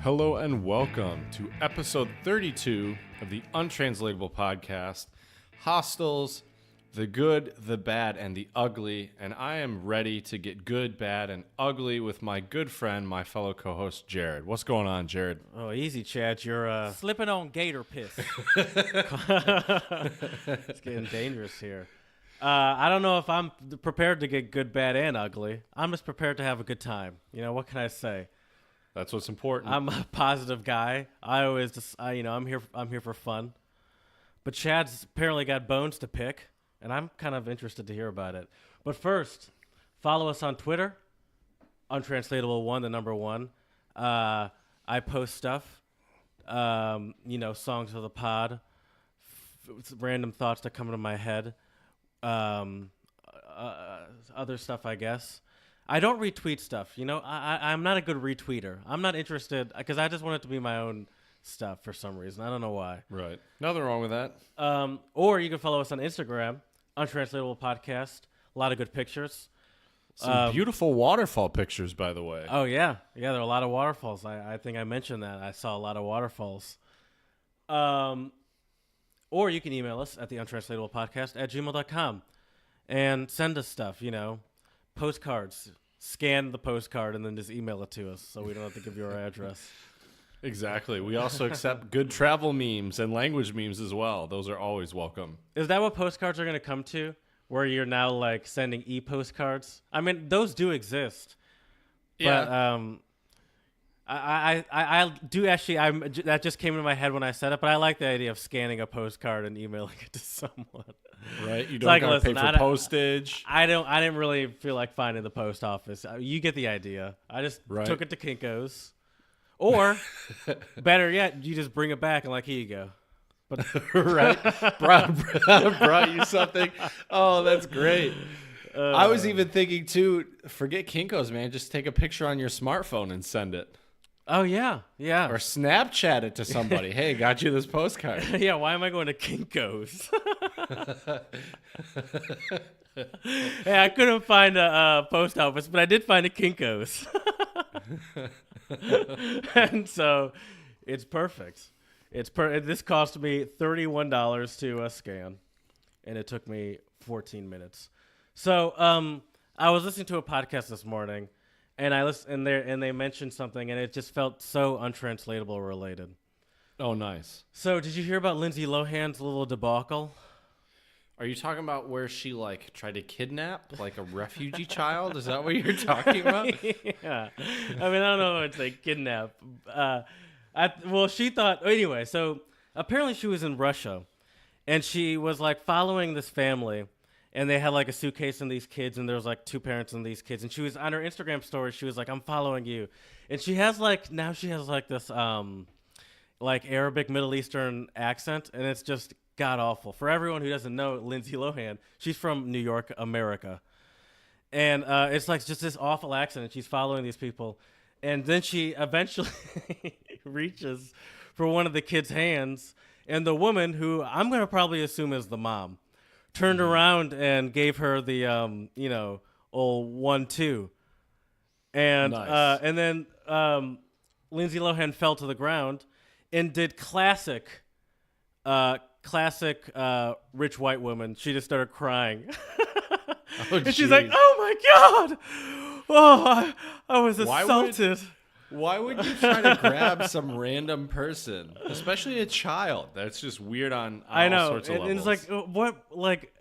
Hello and welcome to episode 32 of the Untranslatable podcast, Hostels, the good, the bad, and the ugly. And I am ready to get good, bad, and ugly with my good friend, my fellow co-host, Jared. What's going on, Jared? Oh, easy, Chad. You're Slipping on gator piss. It's getting dangerous here. I don't know if I'm prepared to get good, bad, and ugly. I'm just prepared to have a good time. You know, what can I say? That's what's important. I'm a positive guy. I'm here for fun. But Chad's apparently got bones to pick, and I'm kind of interested to hear about it. But first, follow us on Twitter, Untranslatable1, the number one. I post stuff, songs of the pod, random thoughts that come into my head, other stuff, I guess. I don't retweet stuff. You know, I'm not a good retweeter. I'm not interested because I just want it to be my own stuff for some reason. I don't know why. Right. Nothing wrong with that. Or you can follow us on Instagram, Untranslatable Podcast. A lot of good pictures. Some beautiful waterfall pictures, by the way. Oh, yeah. Yeah, there are a lot of waterfalls. I think I mentioned that. I saw a lot of waterfalls. Or you can email us at the Untranslatable Podcast at gmail.com and send us stuff, postcards. Scan the postcard and then just email it to us so we don't have to give you our address. Exactly. We also accept good travel memes and language memes as well. Those are always welcome. Is that what postcards are going to come to? Where you're now like sending e-postcards? I mean, those do exist. Yeah. But I do actually. That just came into my head when I said it. But I like the idea of scanning a postcard and emailing it to someone. Right. You don't like, gotta pay for postage. I didn't really feel like finding the post office. You get the idea. I just took it to Kinko's. Or better yet, you just bring it back and like, here you go. But right. Brought you something. Oh, that's great. I was even thinking too, forget Kinko's, man. Just take a picture on your smartphone and send it. Oh, yeah. Yeah. Or Snapchat it to somebody. Hey, got you this postcard. Yeah, why am I going to Kinko's? Hey, I couldn't find a post office, but I did find a Kinko's. And so it's perfect. This cost me $31 to scan, and it took me 14 minutes. So I was listening to a podcast this morning, and I listened, and they mentioned something, and it just felt so untranslatable related. Oh, nice. So did you hear about Lindsay Lohan's little debacle? Are you talking about where she tried to kidnap a refugee child? Is that what you're talking about? Yeah. I mean, I don't know if it's like kidnap. She thought anyway. So apparently she was in Russia, and she was following this family, and they had a suitcase and these kids, and there was two parents and these kids, and she was on her Instagram story. She was like, "I'm following you," and she has now she has this Arabic Middle Eastern accent, and it's just god awful. For everyone who doesn't know Lindsay Lohan, she's from New York, America. And it's just this awful accent, and she's following these people. And then she eventually reaches for one of the kids' hands, and the woman, who I'm going to probably assume is the mom, turned around and gave her the, old 1-2. And, nice. And then Lindsay Lohan fell to the ground and did classic rich white woman. She just started crying. And she's like, "Oh my God. Oh, I was assaulted." Why would you try to grab some random person, especially a child? That's just weird on I know. all sorts of levels.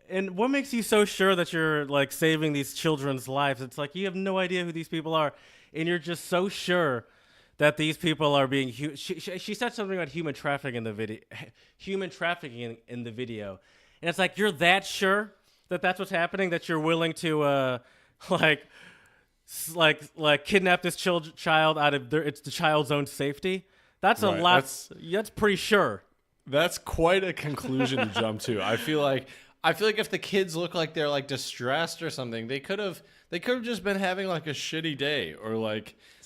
And it's what makes you so sure that you're saving these children's lives? It's you have no idea who these people are, and you're just so sure that these people are being. She said something about human trafficking in the video. Human trafficking in the video, and it's you're that sure that that's what's happening, that you're willing to kidnap this child out of it's the child's own safety. That's a lot. That's pretty sure. That's quite a conclusion to jump to. I feel like if the kids look like they're distressed or something, they could have just been having a shitty day, or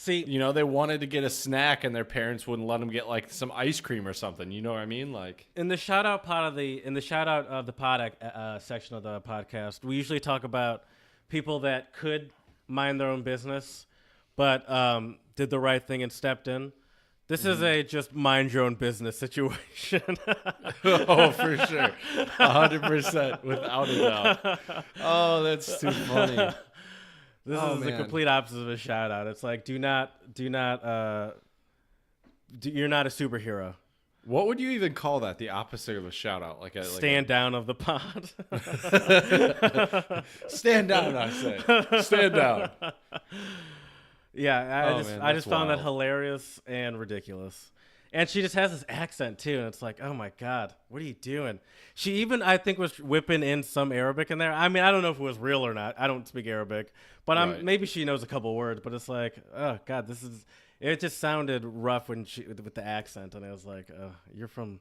they wanted to get a snack and their parents wouldn't let them get some ice cream or something. You know what I mean? In the shout out of the pod section of the podcast, we usually talk about people that could mind their own business, but did the right thing and stepped in. This is a just mind your own business situation. Oh, for sure. 100%, without a doubt. Oh, that's too funny. This is the complete opposite of a shout out. It's like, you're not a superhero. What would you even call that? The opposite of a shout out? Stand down of the pod. Stand down, I say. Stand down. Yeah, I just found that wild. hilarious and ridiculous. And she just has this accent too, and it's like, oh my God, what are you doing? She even, I think, was whipping in some Arabic in there. I mean, I don't know if it was real or not. I don't speak Arabic, but maybe she knows a couple words. But it's like, oh God, it just sounded rough with the accent, and I was like, oh, you're from.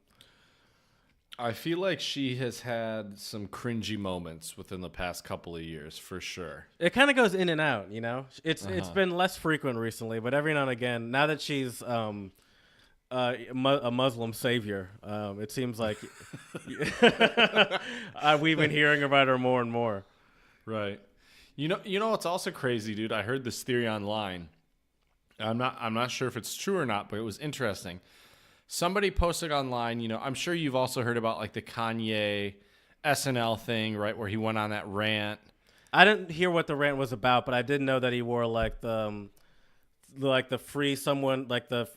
I feel like she has had some cringy moments within the past couple of years, for sure. It kind of goes in and out, you know. It's been less frequent recently, but every now and again, now that she's a Muslim savior, it seems like we've been hearing about her more and more. Right. You know what's also crazy, dude? I heard this theory online. I'm not sure if it's true or not, but it was interesting. Somebody posted online, I'm sure you've also heard about like the Kanye SNL thing, right, where he went on that rant. I didn't hear what the rant was about, but I did know that he wore like the free someone, like the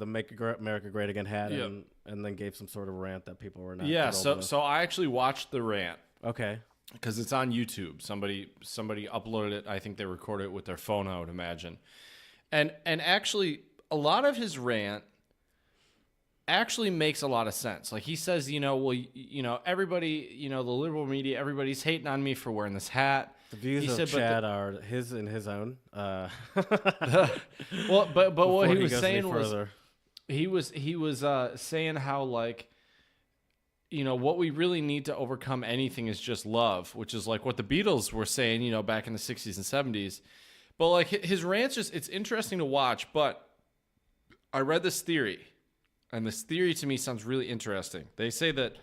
Make America Great Again hat, Yep. and then gave some sort of rant that people were not. Yeah, thrilled with. so I actually watched the rant. Okay. Because it's on YouTube. Somebody uploaded it. I think they recorded it with their phone, I would imagine. And actually, a lot of his rant actually makes a lot of sense. Like he says, everybody, the liberal media, everybody's hating on me for wearing this hat. The views of Chad are his and his own. Well, but what he was saying was he was saying how like, what we really need to overcome anything is just love, which is like what the Beatles were saying, back in the 60s and 70s. But like his rants, it's interesting to watch. But I read this theory, and this theory to me sounds really interesting. They say that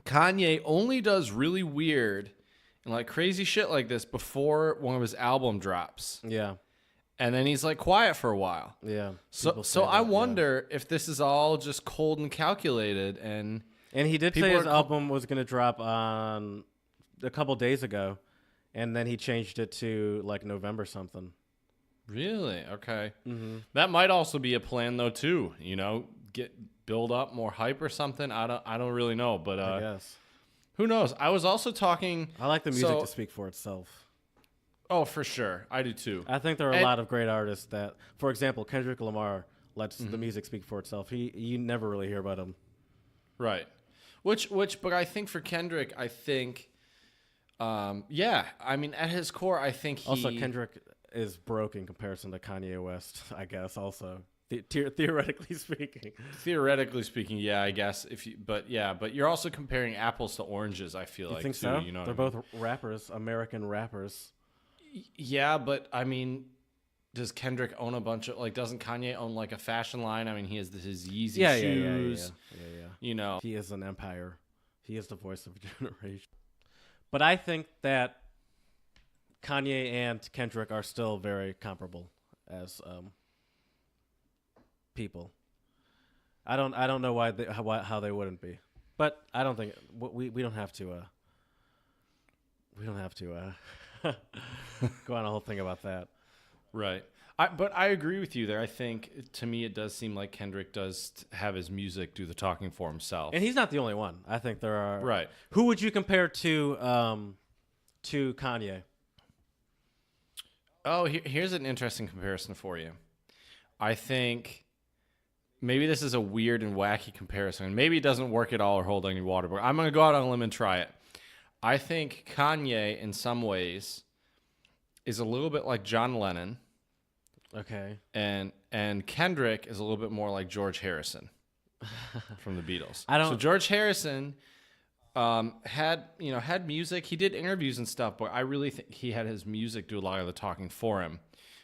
Kanye only does really weird and like crazy shit like this before one of his album drops. Yeah. And then he's like quiet for a while. Yeah. So I wonder if this is all just cold and calculated. And he did say his album was going to drop on a couple days ago, and then he changed it to like November something. Really? Okay. Mm-hmm. That might also be a plan though too. Build up more hype or something. I don't really know, but I guess. Who knows? I was also talking. I like the music to speak for itself. Oh, for sure. I do too. I think there are a lot of great artists that, for example, Kendrick Lamar lets the music speak for itself. You never really hear about him. Right. But I think for Kendrick, I mean, at his core, I think he... Also, Kendrick is broke in comparison to Kanye West, I guess, also. Theoretically speaking. Theoretically speaking, yeah, I guess. But you're also comparing apples to oranges, I feel like. You think too, so? You know They're both rappers, American rappers. Yeah, but I mean, does Kendrick own a bunch of, doesn't Kanye own a fashion line? I mean, he has his Yeezy shoes. Yeah. He is an empire. He is the voice of a generation. But I think that Kanye and Kendrick are still very comparable as people. I don't know how they wouldn't be, but I don't think we don't have to go on a whole thing about that. Right. But I agree with you there. I think to me it does seem like Kendrick does have his music do the talking for himself, and he's not the only one. I think there are. Right. Who would you compare to Kanye? Oh, here's an interesting comparison for you. I think maybe this is a weird and wacky comparison. Maybe it doesn't work at all or hold any water, but I'm going to go out on a limb and try it. I think Kanye, in some ways, is a little bit like John Lennon. Okay. And Kendrick is a little bit more like George Harrison from the Beatles. So George Harrison had music. He did interviews and stuff, but I really think he had his music do a lot of the talking for him.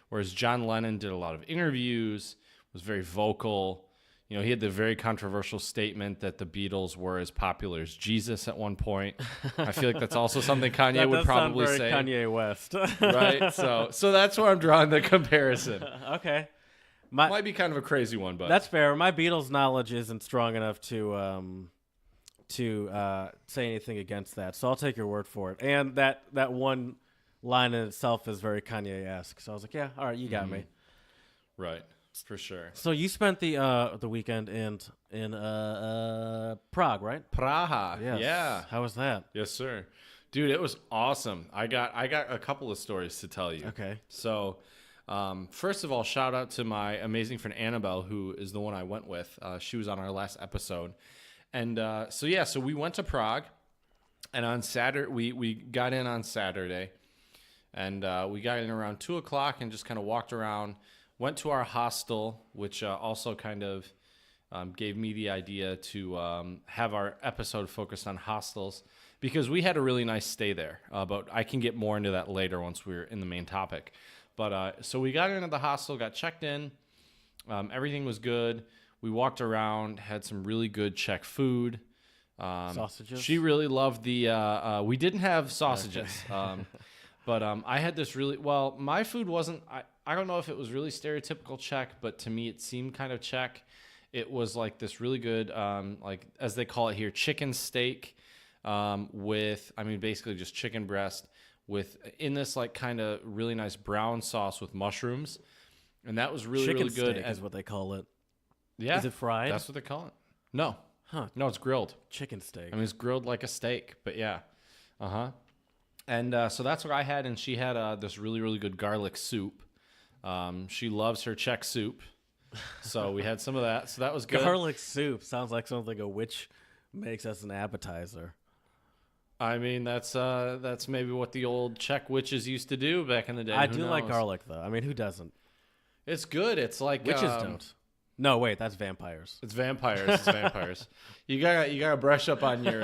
Whereas John Lennon did a lot of interviews, was very vocal. He had the very controversial statement that the Beatles were as popular as Jesus at one point. I feel like that's also something Kanye would probably sound very say. Kanye West. Right? So that's where I'm drawing the comparison. Okay. Might be kind of a crazy one, but that's fair. My Beatles knowledge isn't strong enough to say anything against that, so I'll take your word for it. And that one line in itself is very Kanye-esque. So I was like, yeah, all right, you got me. Right, for sure. So you spent the weekend in Prague, right? Praha. Yes. Yeah. How was that? Yes, sir. Dude, it was awesome. I got a couple of stories to tell you. Okay. So, first of all, shout out to my amazing friend Annabelle, who is the one I went with. She was on our last episode. And so we went to Prague, and on Saturday we got in on Saturday, and we got in around 2:00 and just kind of walked around. Went to our hostel, which also kind of gave me the idea to have our episode focused on hostels, because we had a really nice stay there. But I can get more into that later once we're in the main topic. But so we got into the hostel, got checked in. Everything was good. We walked around, had some really good Czech food. Sausages? She really loved the... we didn't have sausages. Okay. But I had this really... Well, my food wasn't... I don't know if it was really stereotypical Czech, but to me it seemed kind of Czech. It was like this really good, like as they call it here, chicken steak with, I mean, basically just chicken breast with, in this like kind of really nice brown sauce with mushrooms. And that was really, chicken really good. Steak is what they call it. Yeah. Is it fried? That's what they call it. No. Huh. No, it's grilled. Chicken steak. I mean, it's grilled like a steak, but yeah. Uh-huh. And so that's what I had, and she had this really, really good garlic soup. She loves her Czech soup. So we had some of that. So that was good. Garlic soup sounds like something a witch makes as an appetizer. I mean, that's maybe what the old Czech witches used to do back in the day. I do like garlic, though. I mean, who doesn't? It's good. It's like witches don't. No, wait, that's vampires. It's vampires. It's vampires. You gotta brush up on your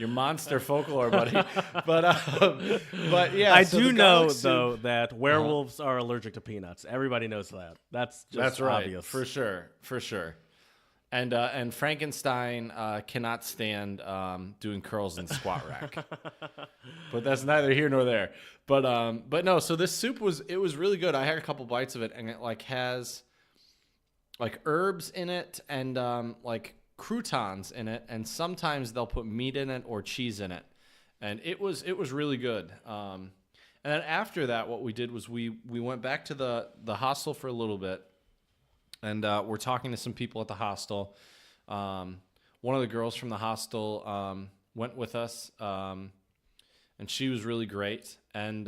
monster folklore, buddy. But yeah, I do know though that werewolves are allergic to peanuts. Everybody knows that. That's right, obvious. for sure. And Frankenstein cannot stand doing curls in squat rack. But that's neither here nor there. But no. So this soup was really good. I had a couple bites of it, and it like has like herbs in it and like croutons in it, and sometimes they'll put meat in it or cheese in it, and it was really good. And then after that, what we did was we went back to the hostel for a little bit, and we're talking to some people at the hostel. One of the girls from the hostel went with us, and she was really great. And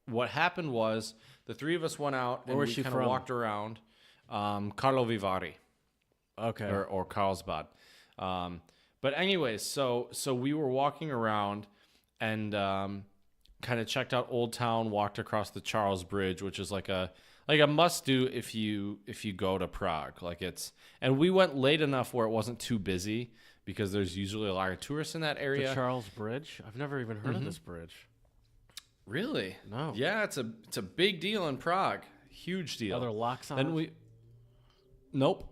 what happened was the three of us went out and we kind of walked around. Karlovy Vary. Okay. Or Carlsbad. But anyways, so we were walking around and kind of checked out Old Town, walked across the Charles Bridge, which is like a must do if you go to Prague. And we went late enough where it wasn't too busy because there's usually a lot of tourists in that area. The Charles Bridge? I've never even heard of this bridge. Really? No. Yeah, it's a big deal in Prague. Huge deal. Are there locks on it? Nope.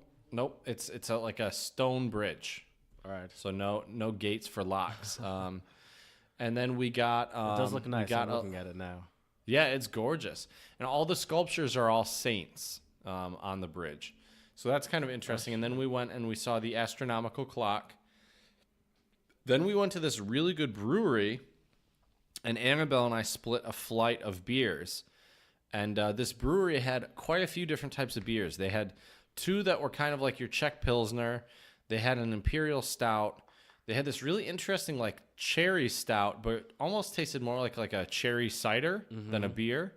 It's like a stone bridge. All right. So no gates for locks. And then we got. It does look nice. I'm looking at it now. Yeah, it's gorgeous, and all the sculptures are all saints on the bridge. So that's kind of interesting. And then we went and we saw the astronomical clock. Then we went to this really good brewery, and Annabelle and I split a flight of beers. And this brewery had quite a few different types of beers. They had two that were kind of like your Czech Pilsner. They had an Imperial Stout. They had this really interesting like cherry stout, but almost tasted more like a cherry cider than a beer.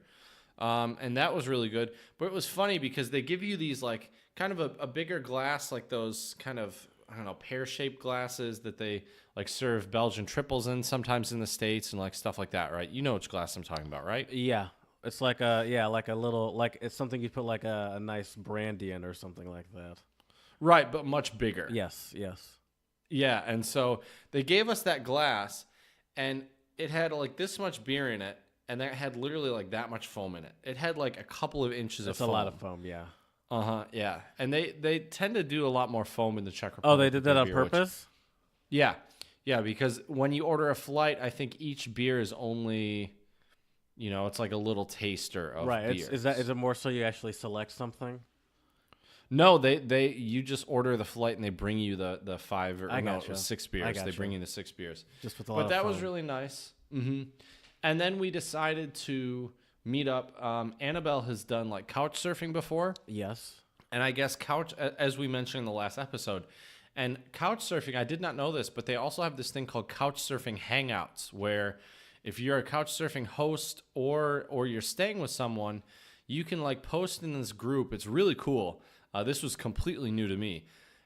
And that was really good. But it was funny because they give you these like kind of a bigger glass, like those kind of, I don't know, pear-shaped glasses that they like serve Belgian triples in sometimes in the States and like stuff like that, right? You know which glass I'm talking about, right? Yeah. It's like like a little, like it's something you put like a nice brandy in or something like that. Right, but much bigger. Yes. Yeah, and so they gave us that glass, and it had like this much beer in it, and it had literally like that much foam in it. It had like a couple of inches of foam. That's a lot of foam, yeah. Yeah. And they tend to do a lot more foam in the Czech Republic. Oh, they did that on purpose? Yeah, because when you order a flight, I think each beer is only it's like a little taster of Right. beers. Is it more so you actually select something? No, you just order the flight and they bring you the 5 or I no, gotcha. it was 6 beers. They gotcha. bring you the 6 beers. Just with a lot of But that fun. was really nice. And then we decided to meet up. Annabelle has done like couch surfing before. Yes. And I guess as we mentioned in the last episode, and couch surfing, I did not know this, but they also have this thing called Couchsurfing Hangouts, where if you're a couch surfing host or you're staying with someone, you can like post in this group. It's really cool. This was completely new to me.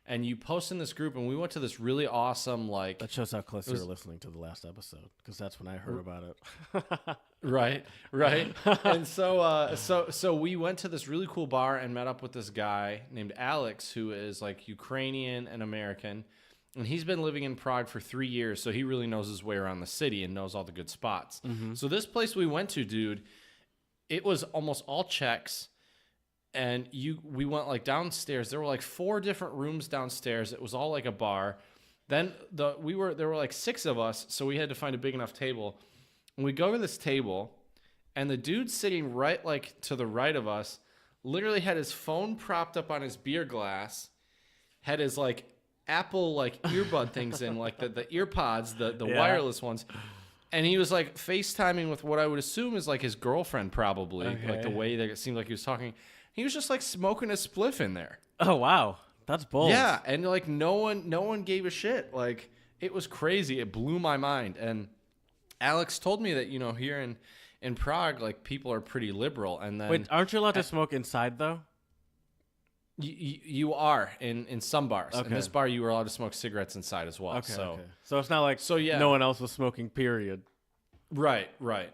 And you post in this group, and we went to this really awesome, like... That shows how close you were listening to the last episode, because that's when I heard about it. Right. And so we went to this really cool bar and met up with this guy named Alex, who is like Ukrainian and American. And he's been living in Prague for 3 years, so he really knows his way around the city and knows all the good spots. So this place we went to, dude, it was almost all Czechs. And we went like downstairs. There were like 4 different rooms downstairs. It was all like a bar. Then there were like 6 of us, so we had to find a big enough table. And we go to this table, and the dude sitting right like to the right of us literally had his phone propped up on his beer glass, had his like Apple like earbud things in, like the ear pods, the wireless ones. And he was like FaceTiming with what I would assume is like his girlfriend, probably, like the way that it seemed like he was talking. He was just like smoking a spliff in there. Oh wow, that's bold. Yeah, and like no one gave a shit. Like it was crazy. It blew my mind. And Alex told me that here in Prague, like people are pretty liberal. And then Wait, aren't you allowed to smoke inside though? You are in some bars. Okay. In this bar, you were allowed to smoke cigarettes inside as well. Okay. So Okay. So it's not like no one else was smoking. Period. Right.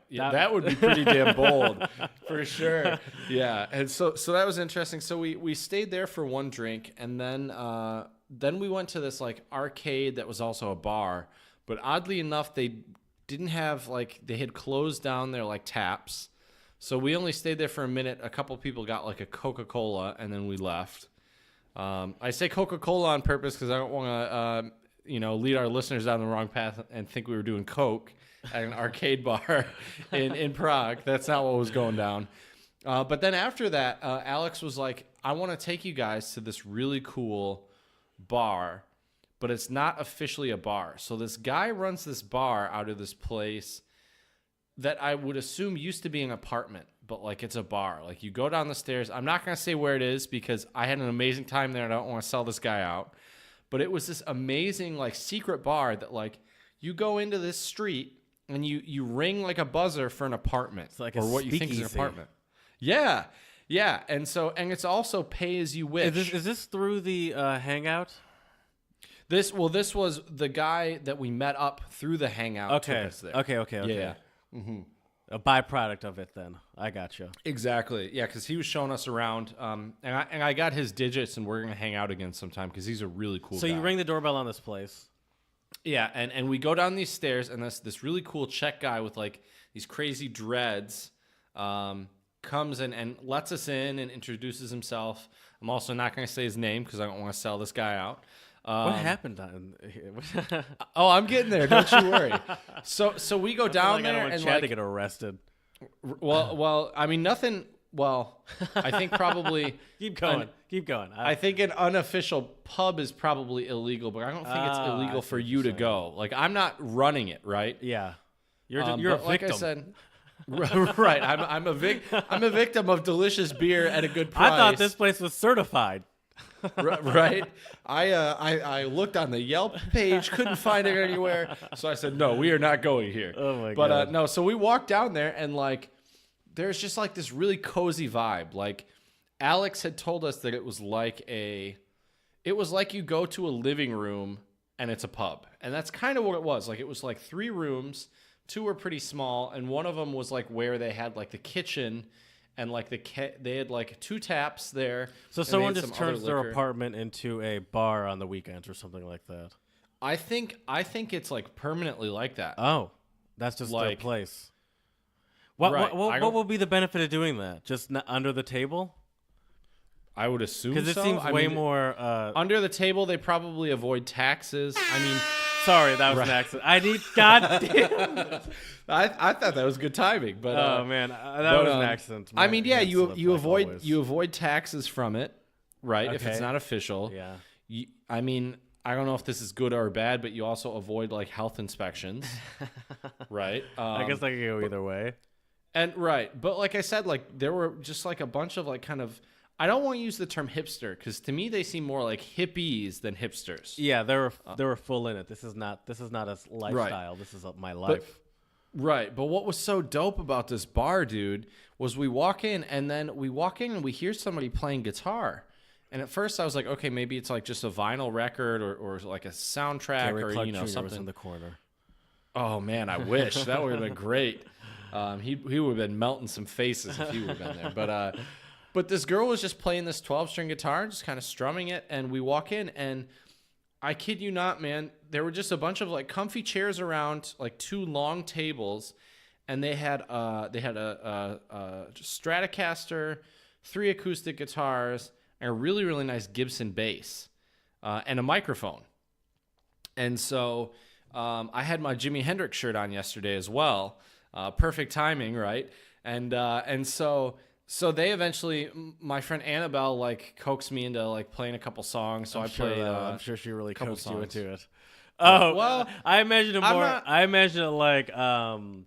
Yeah, that would be pretty damn bold, for sure. Yeah, and so that was interesting. So we stayed there for one drink, and then we went to this like arcade that was also a bar. But oddly enough, they didn't have they had closed down their like taps, so we only stayed there for a minute. A couple people got like a Coca-Cola, and then we left. I say Coca-Cola on purpose because I don't want to lead our listeners down the wrong path and think we were doing Coke at an arcade bar in Prague. That's not what was going down. But then after that, Alex was like, I want to take you guys to this really cool bar, but it's not officially a bar. So this guy runs this bar out of this place that I would assume used to be an apartment, but like it's a bar. Like you go down the stairs. I'm not going to say where it is because I had an amazing time there and I don't want to sell this guy out. But it was this amazing like secret bar that like you go into this street and you ring like a buzzer for an apartment, it's like or what you think is an apartment. Yeah. And it's also pay as you wish. Is this through the Hangout? This was the guy that we met up through the Hangout. Okay. Took us there. Okay. Yeah. Mm-hmm. A byproduct of it, then. I gotcha. Exactly. Yeah, because he was showing us around, and I got his digits, and we're gonna hang out again sometime because he's a really cool guy. So you ring the doorbell on this place. Yeah, and we go down these stairs, and this really cool Czech guy with like these crazy dreads comes and lets us in and introduces himself. I'm also not going to say his name because I don't want to sell this guy out. What happened on here? Oh, I'm getting there. Don't you worry. So we go down there and Chad to get arrested. Well, I mean nothing. Well, I think probably keep going. I think an unofficial pub is probably illegal, but I don't think it's illegal for you to go. Like I'm not running it, right? Yeah, you're a victim. Like I said, right. I'm a victim of delicious beer at a good price. I thought this place was certified. Right. I looked on the Yelp page, couldn't find it anywhere, so I said, no, we are not going here. Oh my god. But no, so we walked down there and like. There's just like this really cozy vibe. Like Alex had told us that it was like you go to a living room and it's a pub. And that's kind of what it was. Like it was like 3 rooms, 2 were pretty small, and one of them was like where they had like the kitchen and like they had like 2 taps there. So someone just turns their apartment into a bar on the weekends or something like that. I think it's like permanently like that. Oh, that's just like, their place. What will be the benefit of doing that? Just under the table? I would assume so. Because it seems way more... under the table, they probably avoid taxes. I mean, Sorry, that was an accident. I need. God damn it. I thought that was good timing, but Oh man, that was an accident. I mean, yeah, you avoid always. you avoid taxes from it, right? If it's Okay. not official. Yeah. I mean, I don't know if this is good or bad, but you also avoid like health inspections, right? I guess I could go either way. And right, but like I said, like there were just like a bunch of like kind of. I don't want to use the term hipster because to me they seem more like hippies than hipsters. Yeah, they were full in it. This is not a lifestyle. This is my life. Right, but what was so dope about this bar, dude, was we walk in and we hear somebody playing guitar. And at first I was like, okay, maybe it's like just a vinyl record or like a soundtrack Gary or Clark you know Jr. was something in the corner. Oh man, I wish that would have been great. He would have been melting some faces if he would have been there. But this girl was just playing this 12-string guitar, just kind of strumming it, and we walk in, and I kid you not, man, there were just a bunch of like comfy chairs around, like 2 long tables, and they had a Stratocaster, 3 acoustic guitars, and a really really nice Gibson bass, and a microphone. And so I had my Jimi Hendrix shirt on yesterday as well. Perfect timing, right? And so they eventually, my friend Annabelle, like coaxed me into like playing a couple songs. So I'm sure she really coaxed you into it. Oh well, I imagine it more. I imagine it like Ron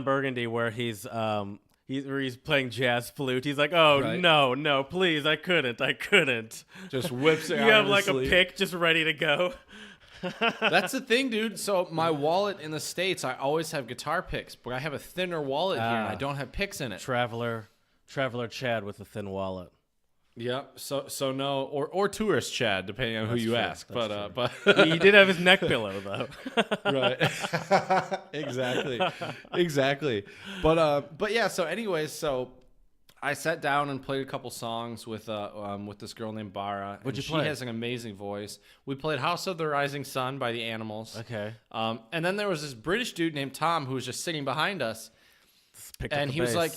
Burgundy, where he's playing jazz flute. He's like, oh right. no, please, I couldn't. Just whips it. You have like a pick just ready to go. That's the thing, dude. So my wallet in the States, I always have guitar picks, but I have a thinner wallet here, and I don't have picks in it. Traveler Chad with a thin wallet. Yep. So no, or tourist Chad, depending on who you ask. But He did have his neck pillow though. Right. Exactly. But yeah. So anyways, so I sat down and played a couple songs with this girl named Bara. What'd you she play? has an amazing voice. We played House of the Rising Sun by the Animals. Okay. And then there was this British dude named Tom who was just sitting behind us. And he was like,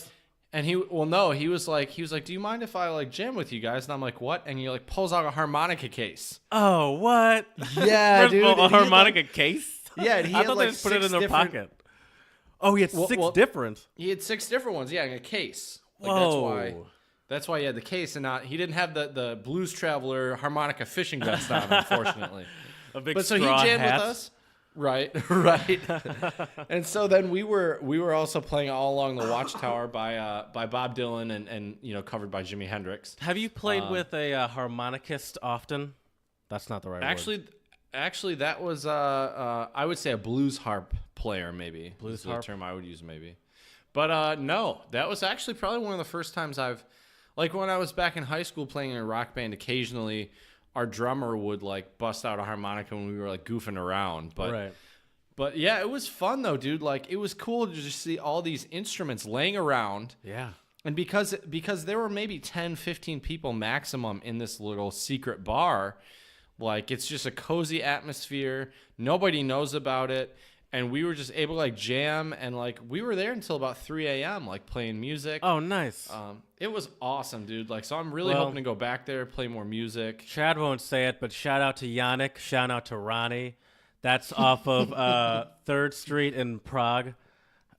he was like, do you mind if I like jam with you guys? And I'm like, what? And he like pulls out a harmonica case. Oh, what? Yeah, dude. A harmonica case? Yeah, and he I had thought like they just put it in their different- pocket. Oh, he had six different. He had 6 different ones, yeah, in a case. Like, Whoa. That's why he had the case and not. He didn't have the Blues Traveler harmonica fishing vest on, unfortunately. A big But so straw he jammed hat. with us. Right. And so then we were also playing All Along the Watchtower by Bob Dylan and you know covered by Jimi Hendrix. Have you played with a harmonicist often? That's not the right word. Actually, that was I would say a blues harp player maybe. Blues harp, harp? the term I would use maybe. But no, that was actually probably one of the first times I've, like when I was back in high school playing in a rock band, occasionally our drummer would like bust out a harmonica when we were like goofing around. But yeah, it was fun though, dude. Like it was cool to just see all these instruments laying around. Yeah. And because there were maybe 10, 15 people maximum in this little secret bar, like it's just a cozy atmosphere. Nobody knows about it. And we were just able to like jam and like we were there until about 3 a.m. like playing music. Oh, nice. It was awesome, dude. Like, so I'm really hoping to go back there, play more music. Chad won't say it, but shout out to Yannick. Shout out to Ronnie. That's off of 3rd Street in Prague.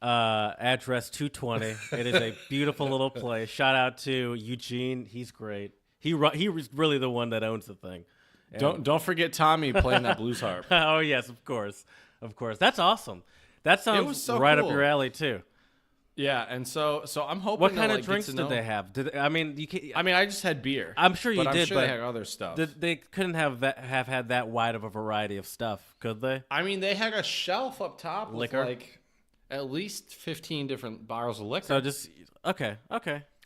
Address 220. It is a beautiful little place. Shout out to Eugene. He's great. He was really the one that owns the thing. And Don't forget Tommy playing that blues harp. Oh yes, of course. That's awesome. That sounds so right cool. up your alley too. Yeah, and so I'm hoping. What kind to, of drinks did they have? I just had beer. I'm sure you but did, I'm sure but they had other stuff. They couldn't have had that wide of a variety of stuff, could they? I mean, they had a shelf up top Liquor? with like at least 15 different bottles of liquor. So just okay.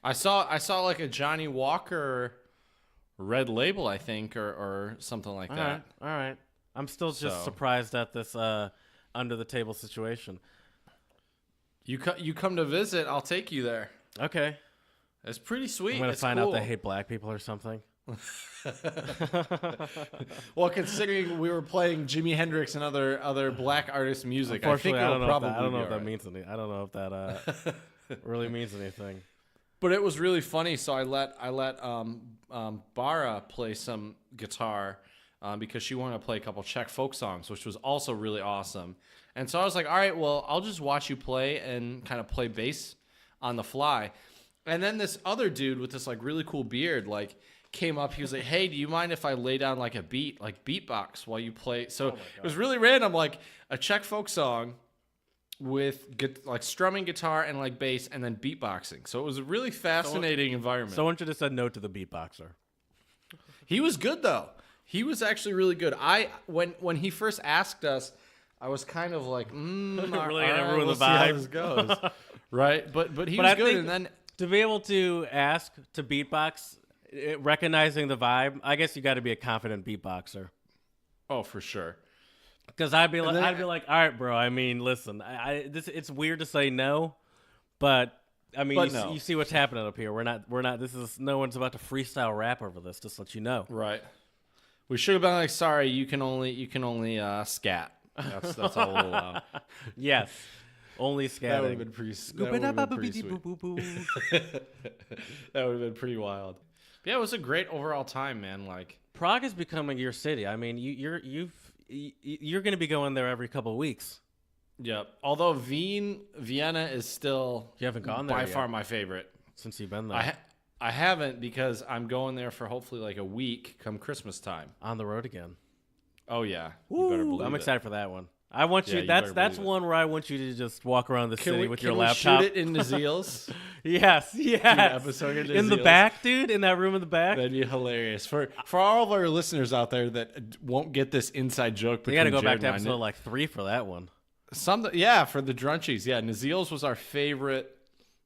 I saw like a Johnny Walker Red Label, I think, or something like that. All right. I'm still just surprised at this under the table situation. You come to visit, I'll take you there. Okay. It's pretty sweet. I'm gonna find out they hate black people or something. Well, considering we were playing Jimi Hendrix and other black artists' music, I think it'll probably I don't know be if that all right. means anything. I don't know if that really means anything. But it was really funny. So I let Bara play some guitar, because she wanted to play a couple Czech folk songs, which was also really awesome. And so I was like, all right, well, I'll just watch you play and kind of play bass on the fly. And then this other dude with this like really cool beard like came up. He was like, hey, do you mind if I lay down like a beat, like beatbox while you play? So it was really random, like a Czech folk song with like strumming guitar and like bass and then beatboxing. So it was a really fascinating environment. Someone should have said no to the beatboxer. He was good though. He was actually really good. When he first asked us, I was kind of like, Really all gonna right, ruin we'll the see how vibe. this goes. Right? But he was I good. think And then to be able to ask to beatbox, recognizing the vibe, I guess you got to be a confident beatboxer. oh, for sure. Because I'd be then like, all right, bro. I mean, listen, it's weird to say no, but I mean, you see what's happening up here. We're not. No one's about to freestyle rap over this. Just to let you know. Right. We should have been like, sorry, you can only scat. That's all we'll allow. Yes, only scatting. That would have been pretty sweet. That would have been pretty wild. But yeah, it was a great overall time, man. Like Prague is becoming your city. I mean, you're going to be going there every couple of weeks. Yep. Although Vienna is still You haven't gone there by yet. far my favorite. Since you've been there. I haven't because I'm going there for hopefully like a week come Christmas time. On the road again. Oh yeah. Woo, You better believe I'm it. excited for that one. I want you. Yeah, you that's better believe it. one where I want you to just walk around the city with your Can laptop. we shoot it in Nazeel's? Yes. episode of In the Nazeel's? back, dude. In that room in the back. That'd be hilarious for all of our listeners out there that won't get this inside joke. We got to go back Jared to and I. episode like 3 for that one. For the drunchies. Yeah, Nazeel's was our favorite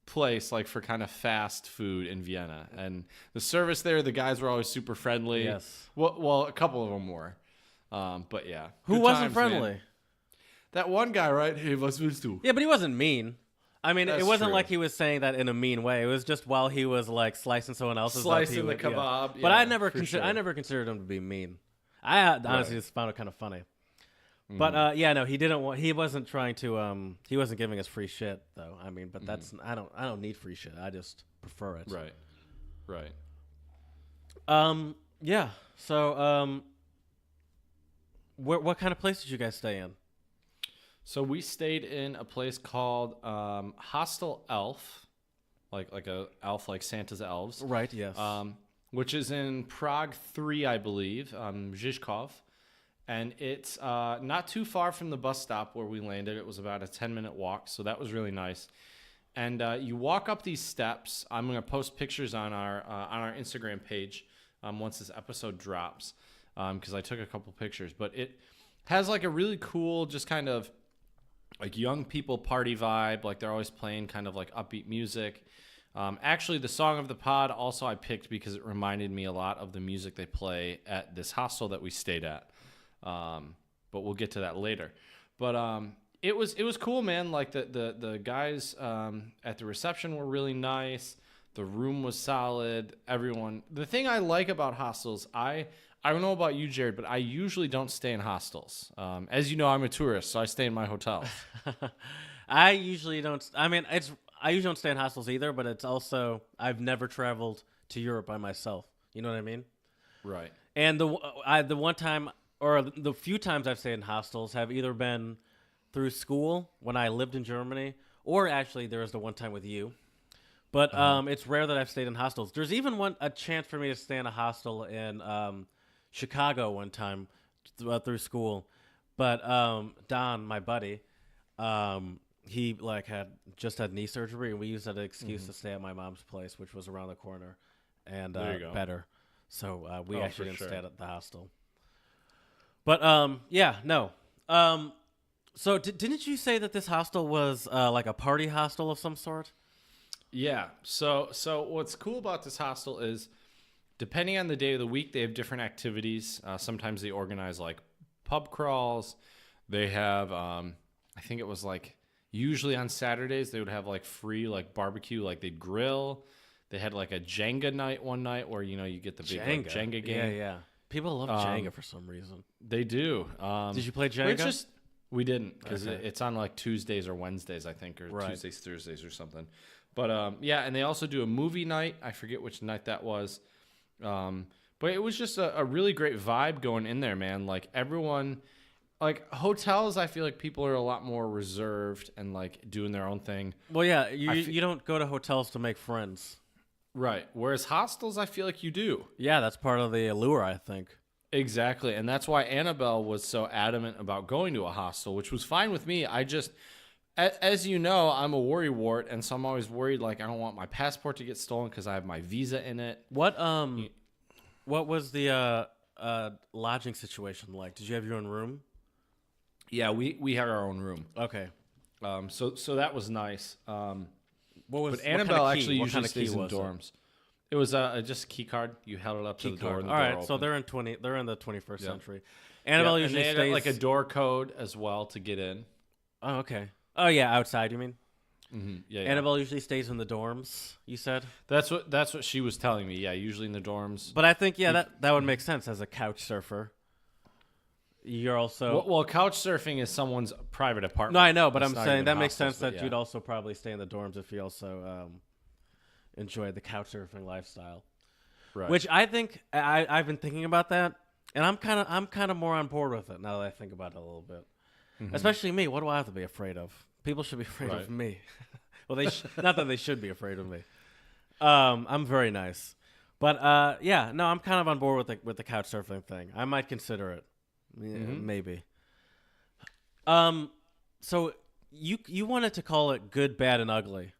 place, like for kind of fast food in Vienna, and the service there, the guys were always super friendly. Yes. Well, a couple of them were, but yeah. Who Good wasn't times, friendly? man. That one guy, right? Hey, was willst du? Yeah, but he wasn't mean. I mean, That's it wasn't true. like he was saying that in a mean way. It was just while he was like slicing someone else's up, Slicing he the would- kebab. But yeah, I never for sure. I never considered him to be mean. I honestly just found it kind of funny. Mm-hmm. But yeah, no, he wasn't trying to he wasn't giving us free shit though. I mean, but that's I don't need free shit. I just prefer it. Right. Yeah. So what kind of place did you guys stay in? So we stayed in a place called Hostel Elf, like a elf, like Santa's elves. Right. Yes. Which is in Prague 3, I believe, Žižkov. And it's not too far from the bus stop where we landed. It was about a 10-minute walk, so that was really nice. And you walk up these steps. I'm going to post pictures on our Instagram page once this episode drops, because I took a couple pictures. But it has like a really cool, just kind of like young people party vibe. Like they're always playing kind of like upbeat music. Actually, the song of the pod also I picked because it reminded me a lot of the music they play at this hostel that we stayed at. But we'll get to that later. But it was cool, man. Like the guys at the reception were really nice. The room was solid. Everyone. The thing I like about hostels, I don't know about you, Jared, but I usually don't stay in hostels. As you know, I'm a tourist, so I stay in my hotels. I usually don't. I mean, I usually don't stay in hostels either. But it's also I've never traveled to Europe by myself. You know what I mean? Right. And the one time. Or the few times I've stayed in hostels have either been through school when I lived in Germany, or actually there was the one time with you. But it's rare that I've stayed in hostels. There's even a chance for me to stay in a hostel in Chicago one time through school. But Don, my buddy, he like had knee surgery, and we used that excuse to stay at my mom's place, which was around the corner, and There you go. better. So we actually didn't for stay sure. at the hostel. But yeah, no. So didn't you say that this hostel was like a party hostel of some sort? Yeah. So what's cool about this hostel is, depending on the day of the week, they have different activities. Sometimes they organize like pub crawls. They have, I think it was like usually on Saturdays they would have like free like barbecue, like they'd grill. They had like a Jenga night one night where you get the big like, Jenga game. Yeah. People love Jenga for some reason. They do. Did you play Jenga? We didn't, because Okay. it's on like Tuesdays or Wednesdays, I think, or Right. Tuesdays, Thursdays, or something. But yeah, and they also do a movie night. I forget which night that was. But it was just a really great vibe going in there, man. Like everyone, like hotels, I feel like people are a lot more reserved and like doing their own thing. Well, yeah, you don't go to hotels to make friends. Right. Whereas hostels, I feel like you do. Yeah, that's part of the allure, I think. Exactly. And that's why Annabelle was so adamant about going to a hostel, which was fine with me. I just, as you know, I'm a worrywart. And so I'm always worried, like, I don't want my passport to get stolen because I have my visa in it. What was the lodging situation like? Did you have your own room? Yeah, we had our own room. Okay. So that was nice. But Annabelle actually usually stays in dorms. It was just a key card. You held it up to the door, and the door opened. So they're in the 21st century. Annabelle usually and they had like a door code as well to get in. Oh, okay. Oh yeah, outside. You mean? Mm-hmm. Yeah. Annabelle usually stays in the dorms. You said. That's what she was telling me. Yeah, usually in the dorms. But I think that would make sense as a couch surfer. You're also well, couch surfing is someone's private apartment. No, I know, but I'm saying that makes sense that you'd also probably stay in the dorms if you also enjoyed the couch surfing lifestyle. Right. Which I think I've been thinking about that, and I'm kind of more on board with it now that I think about it a little bit. Mm-hmm. Especially me. What do I have to be afraid of? People should be afraid of me. Well, not that they should be afraid of me. I'm very nice, but I'm kind of on board with the couch surfing thing. I might consider it. Yeah, maybe. So you wanted to call it good, bad, and ugly.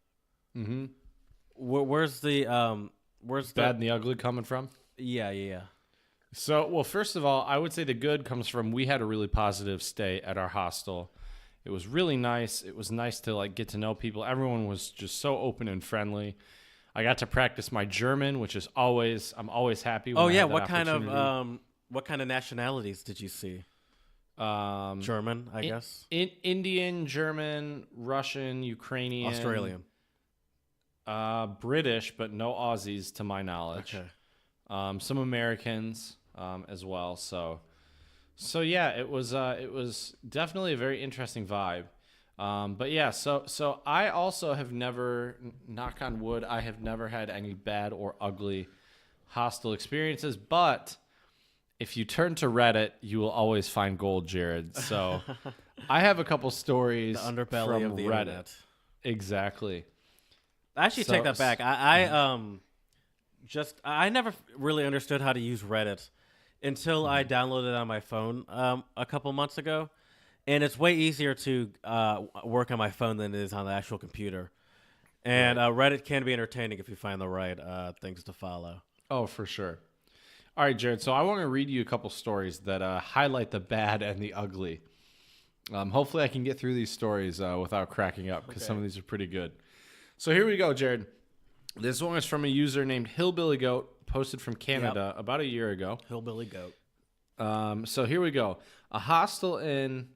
Mm-hmm. Where's the bad and the ugly coming from? Yeah. So, well, first of all, I would say the good comes from we had a really positive stay at our hostel. It was really nice. It was nice to like get to know people. Everyone was just so open and friendly. I got to practice my German, which is I'm always happy. When I have that what kind of nationalities did you see? German, I guess. Indian, German, Russian, Ukrainian, Australian, British, but no Aussies to my knowledge. Okay. Some Americans as well. So yeah, it was definitely a very interesting vibe. But yeah, so I also have never, knock on wood, I have never had any bad or ugly hostel experiences, but if you turn to Reddit, you will always find gold, Jared. So I have a couple stories the underbelly from of the Reddit. internet. Exactly. I actually take that back. I never really understood how to use Reddit until I downloaded it on my phone a couple months ago. And it's way easier to work on my phone than it is on the actual computer. And Reddit can be entertaining if you find the right things to follow. Oh, for sure. All right, Jared. So I want to read you a couple stories that highlight the bad and the ugly. Hopefully I can get through these stories without cracking up because some of these are pretty good. So here we go, Jared. This one is from a user named Hillbilly Goat, posted from Canada about a year ago. Hillbilly Goat. So here we go. A hostel in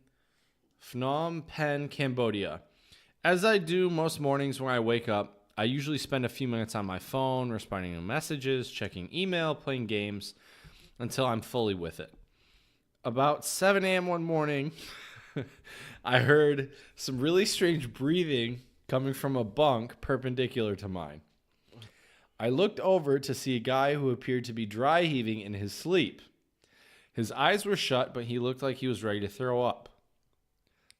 Phnom Penh, Cambodia. As I do most mornings when I wake up, I usually spend a few minutes on my phone, responding to messages, checking email, playing games, until I'm fully with it. About 7 a.m. one morning, I heard some really strange breathing coming from a bunk perpendicular to mine. I looked over to see a guy who appeared to be dry heaving in his sleep. His eyes were shut, but he looked like he was ready to throw up.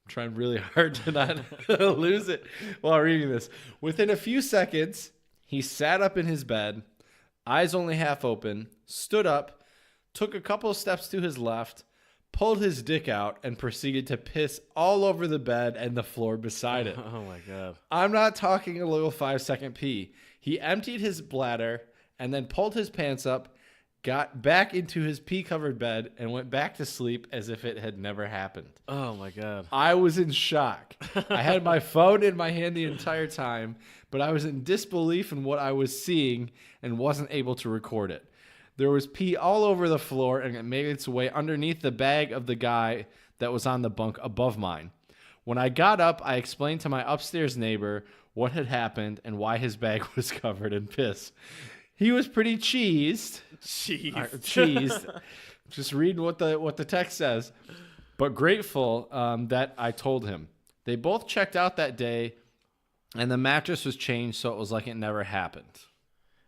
I'm trying really hard to not lose it while reading this. Within a few seconds, he sat up in his bed, eyes only half open, stood up, took a couple of steps to his left, pulled his dick out, and proceeded to piss all over the bed and the floor beside it. Oh, my God. I'm not talking a little 5-second pee. He emptied his bladder and then pulled his pants up, got back into his pee-covered bed, and went back to sleep as if it had never happened. Oh, my God. I was in shock. I had my phone in my hand the entire time, but I was in disbelief in what I was seeing and wasn't able to record it. There was pee all over the floor, and it made its way underneath the bag of the guy that was on the bunk above mine. When I got up, I explained to my upstairs neighbor what had happened and why his bag was covered in piss. He was pretty cheesed. Cheesed. Just reading what the text says. But grateful that I told him. They both checked out that day, and the mattress was changed, so it was like it never happened.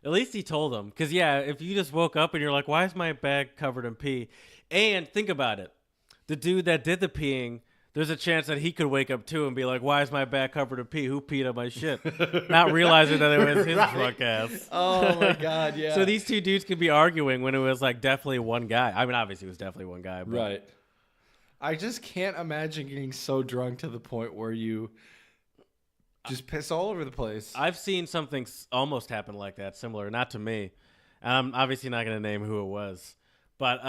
At least he told him. Because, yeah, if you just woke up and you're like, why is my bag covered in pee? And think about it. The dude that did the peeing, there's a chance that he could wake up too and be like, why is my bag covered in pee? Who peed on my shit? Not realizing that it was his drunk ass. Oh, my God, yeah. So these two dudes could be arguing when it was like definitely one guy. I mean, obviously it was definitely one guy. But. Right. I just can't imagine getting so drunk to the point where you just piss all over the place. I've seen something almost happen like that, similar, not to me. I'm obviously not going to name who it was. But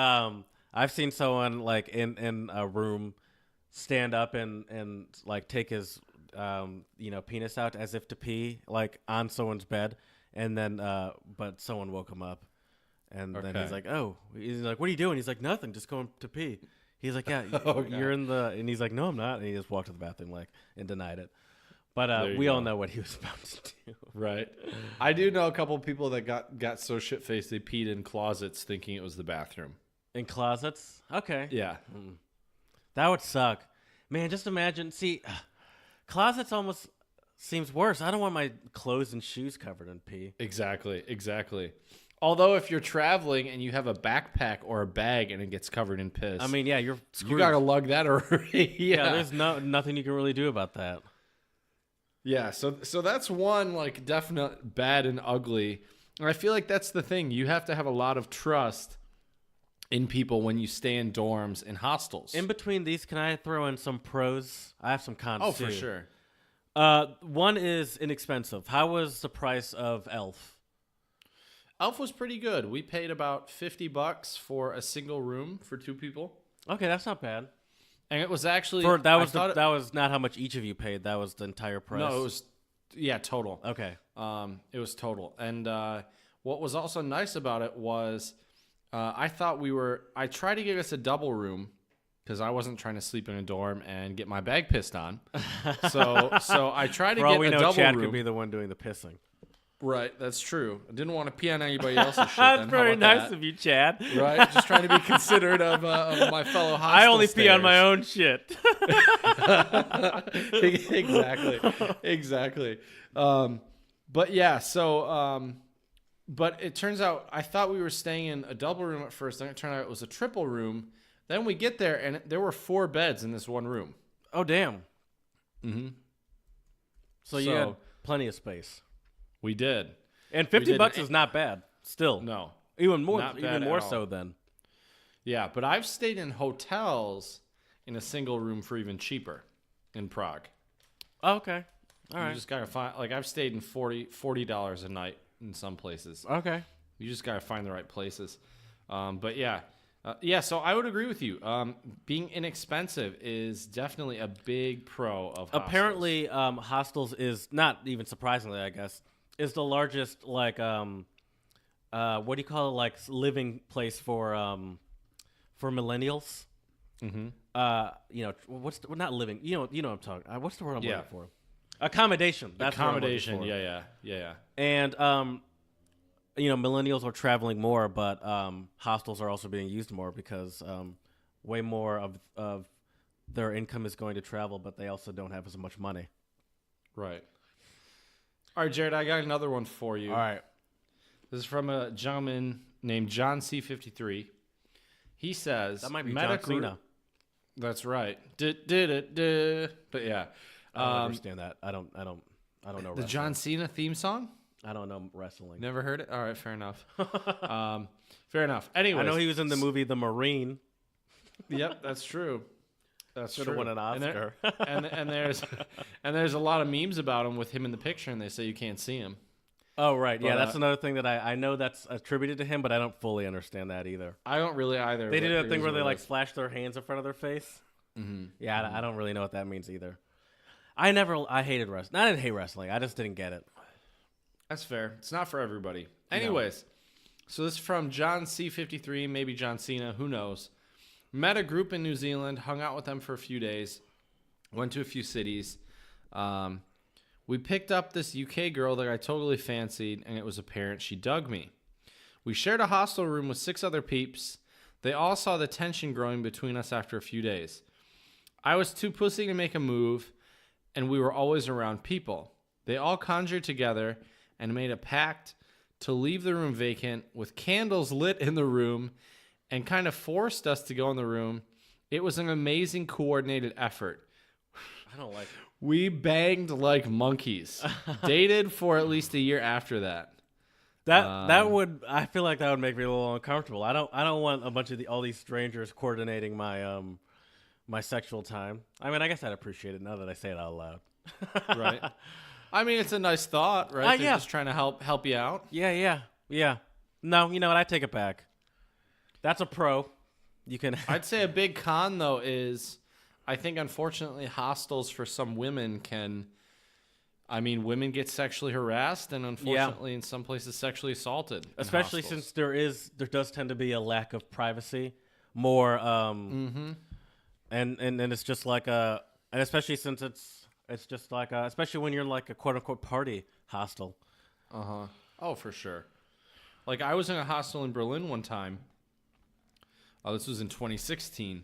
I've seen someone like in a room stand up and like take his penis out as if to pee like on someone's bed, and then but someone woke him up, and then he's like, what are you doing? He's like, nothing, just going to pee. He's like, yeah, you're in the, and he's like, no, I'm not, and he just walked to the bathroom like and denied it. But we all know what he was about to do. Right. I do know a couple of people that got so shit faced they peed in closets thinking it was the bathroom. In closets? Okay. Yeah. That would suck. Man, just imagine. See, closets almost seems worse. I don't want my clothes and shoes covered in pee. Exactly. Although if you're traveling and you have a backpack or a bag and it gets covered in piss. I mean, yeah, you're screwed. You got to lug that already. Yeah, there's nothing you can really do about that. Yeah, so that's one like definite bad and ugly. And I feel like that's the thing. You have to have a lot of trust in people when you stay in dorms and hostels. In between these, can I throw in some pros? I have some cons too. For sure. One is inexpensive. How was the price of Elf? Elf was pretty good. We paid about $50 for a single room for two people. Okay, that's not bad. And it was actually that was not how much each of you paid. That was the entire price. No, it was total. Okay. It was total. And what was also nice about it was I tried to get us a double room because I wasn't trying to sleep in a dorm and get my bag pissed on. So I tried to get a double room. For all we know, Chad could be the one doing the pissing. Right, that's true. I didn't want to pee on anybody else's shit. That's very nice of you, Chad. Right, just trying to be considerate of my fellow hostel I only stayers. pee on my own shit. Exactly. But yeah, so but it turns out I thought we were staying in a double room at first. Then it turned out it was a triple room. Then we get there and there were 4 beds in this one room. Oh damn. Mm-hmm. So you had plenty of space. We did. And $50 is not bad. Still. No. Even more so then. Yeah, but I've stayed in hotels in a single room for even cheaper in Prague. Oh, okay. All right. You just got to find, like I've stayed in $40 a night in some places. Okay. You just got to find the right places. But yeah. So I would agree with you. Being inexpensive is definitely a big pro of hostels. Apparently, hostels is, not even surprisingly, I guess, is the largest, like, what do you call it, like, living place for millennials. Mm-hmm. Not living. You know what I'm talking. What's the word I'm looking for? Accommodation. That's accommodation. What I'm looking for. Yeah. And millennials are traveling more, but hostels are also being used more because way more of their income is going to travel, but they also don't have as much money. Right. All right, Jared, I got another one for you. All right. This is from a gentleman named John C53. He says... That might be John Cena. That's right. But yeah. I don't understand that. I don't know the wrestling. John Cena theme song? I don't know wrestling. Never heard it? All right, fair enough. Fair enough. Anyway, I know he was in the movie The Marine. Yep, that's true. Should have won an Oscar. And there's a lot of memes about him with him in the picture, and they say you can't see him. Oh, right. Yeah, that's another thing that I know that's attributed to him, but I don't fully understand that either. I don't really either. They did that thing where they like flash their hands in front of their face. Mm-hmm. Yeah, mm-hmm. I don't really know what that means either. I hated wrestling. I didn't hate wrestling. I just didn't get it. That's fair. It's not for everybody. Anyways, So this is from John C53, maybe John Cena, who knows. Met a group in New Zealand, hung out with them for a few days, went to a few cities. We picked up this UK girl that I totally fancied, and it was apparent she dug me. We shared a hostel room with 6 other peeps. They all saw the tension growing between us after a few days. I was too pussy to make a move, and we were always around people. They all conjured together and made a pact to leave the room vacant with candles lit in the room and kind of forced us to go in the room. It was an amazing coordinated effort. I don't like it. We banged like monkeys. Dated for at least a year after that. I feel like that would make me a little uncomfortable. I don't want a bunch of all these strangers coordinating my my sexual time. I mean, I guess I'd appreciate it now that I say it out loud. Right. I mean, it's a nice thought, right? They're yeah. just trying to help you out. Yeah. No, you know what? I take it back. That's a pro. You can. I'd say a big con though is, I think unfortunately hostels for some women can. I mean, women get sexually harassed and unfortunately in some places sexually assaulted. Especially since there does tend to be a lack of privacy, more and it's just like and especially since it's just like especially when you're like a quote unquote party hostel. Oh, for sure. Like I was in a hostel in Berlin one time. This was in 2016,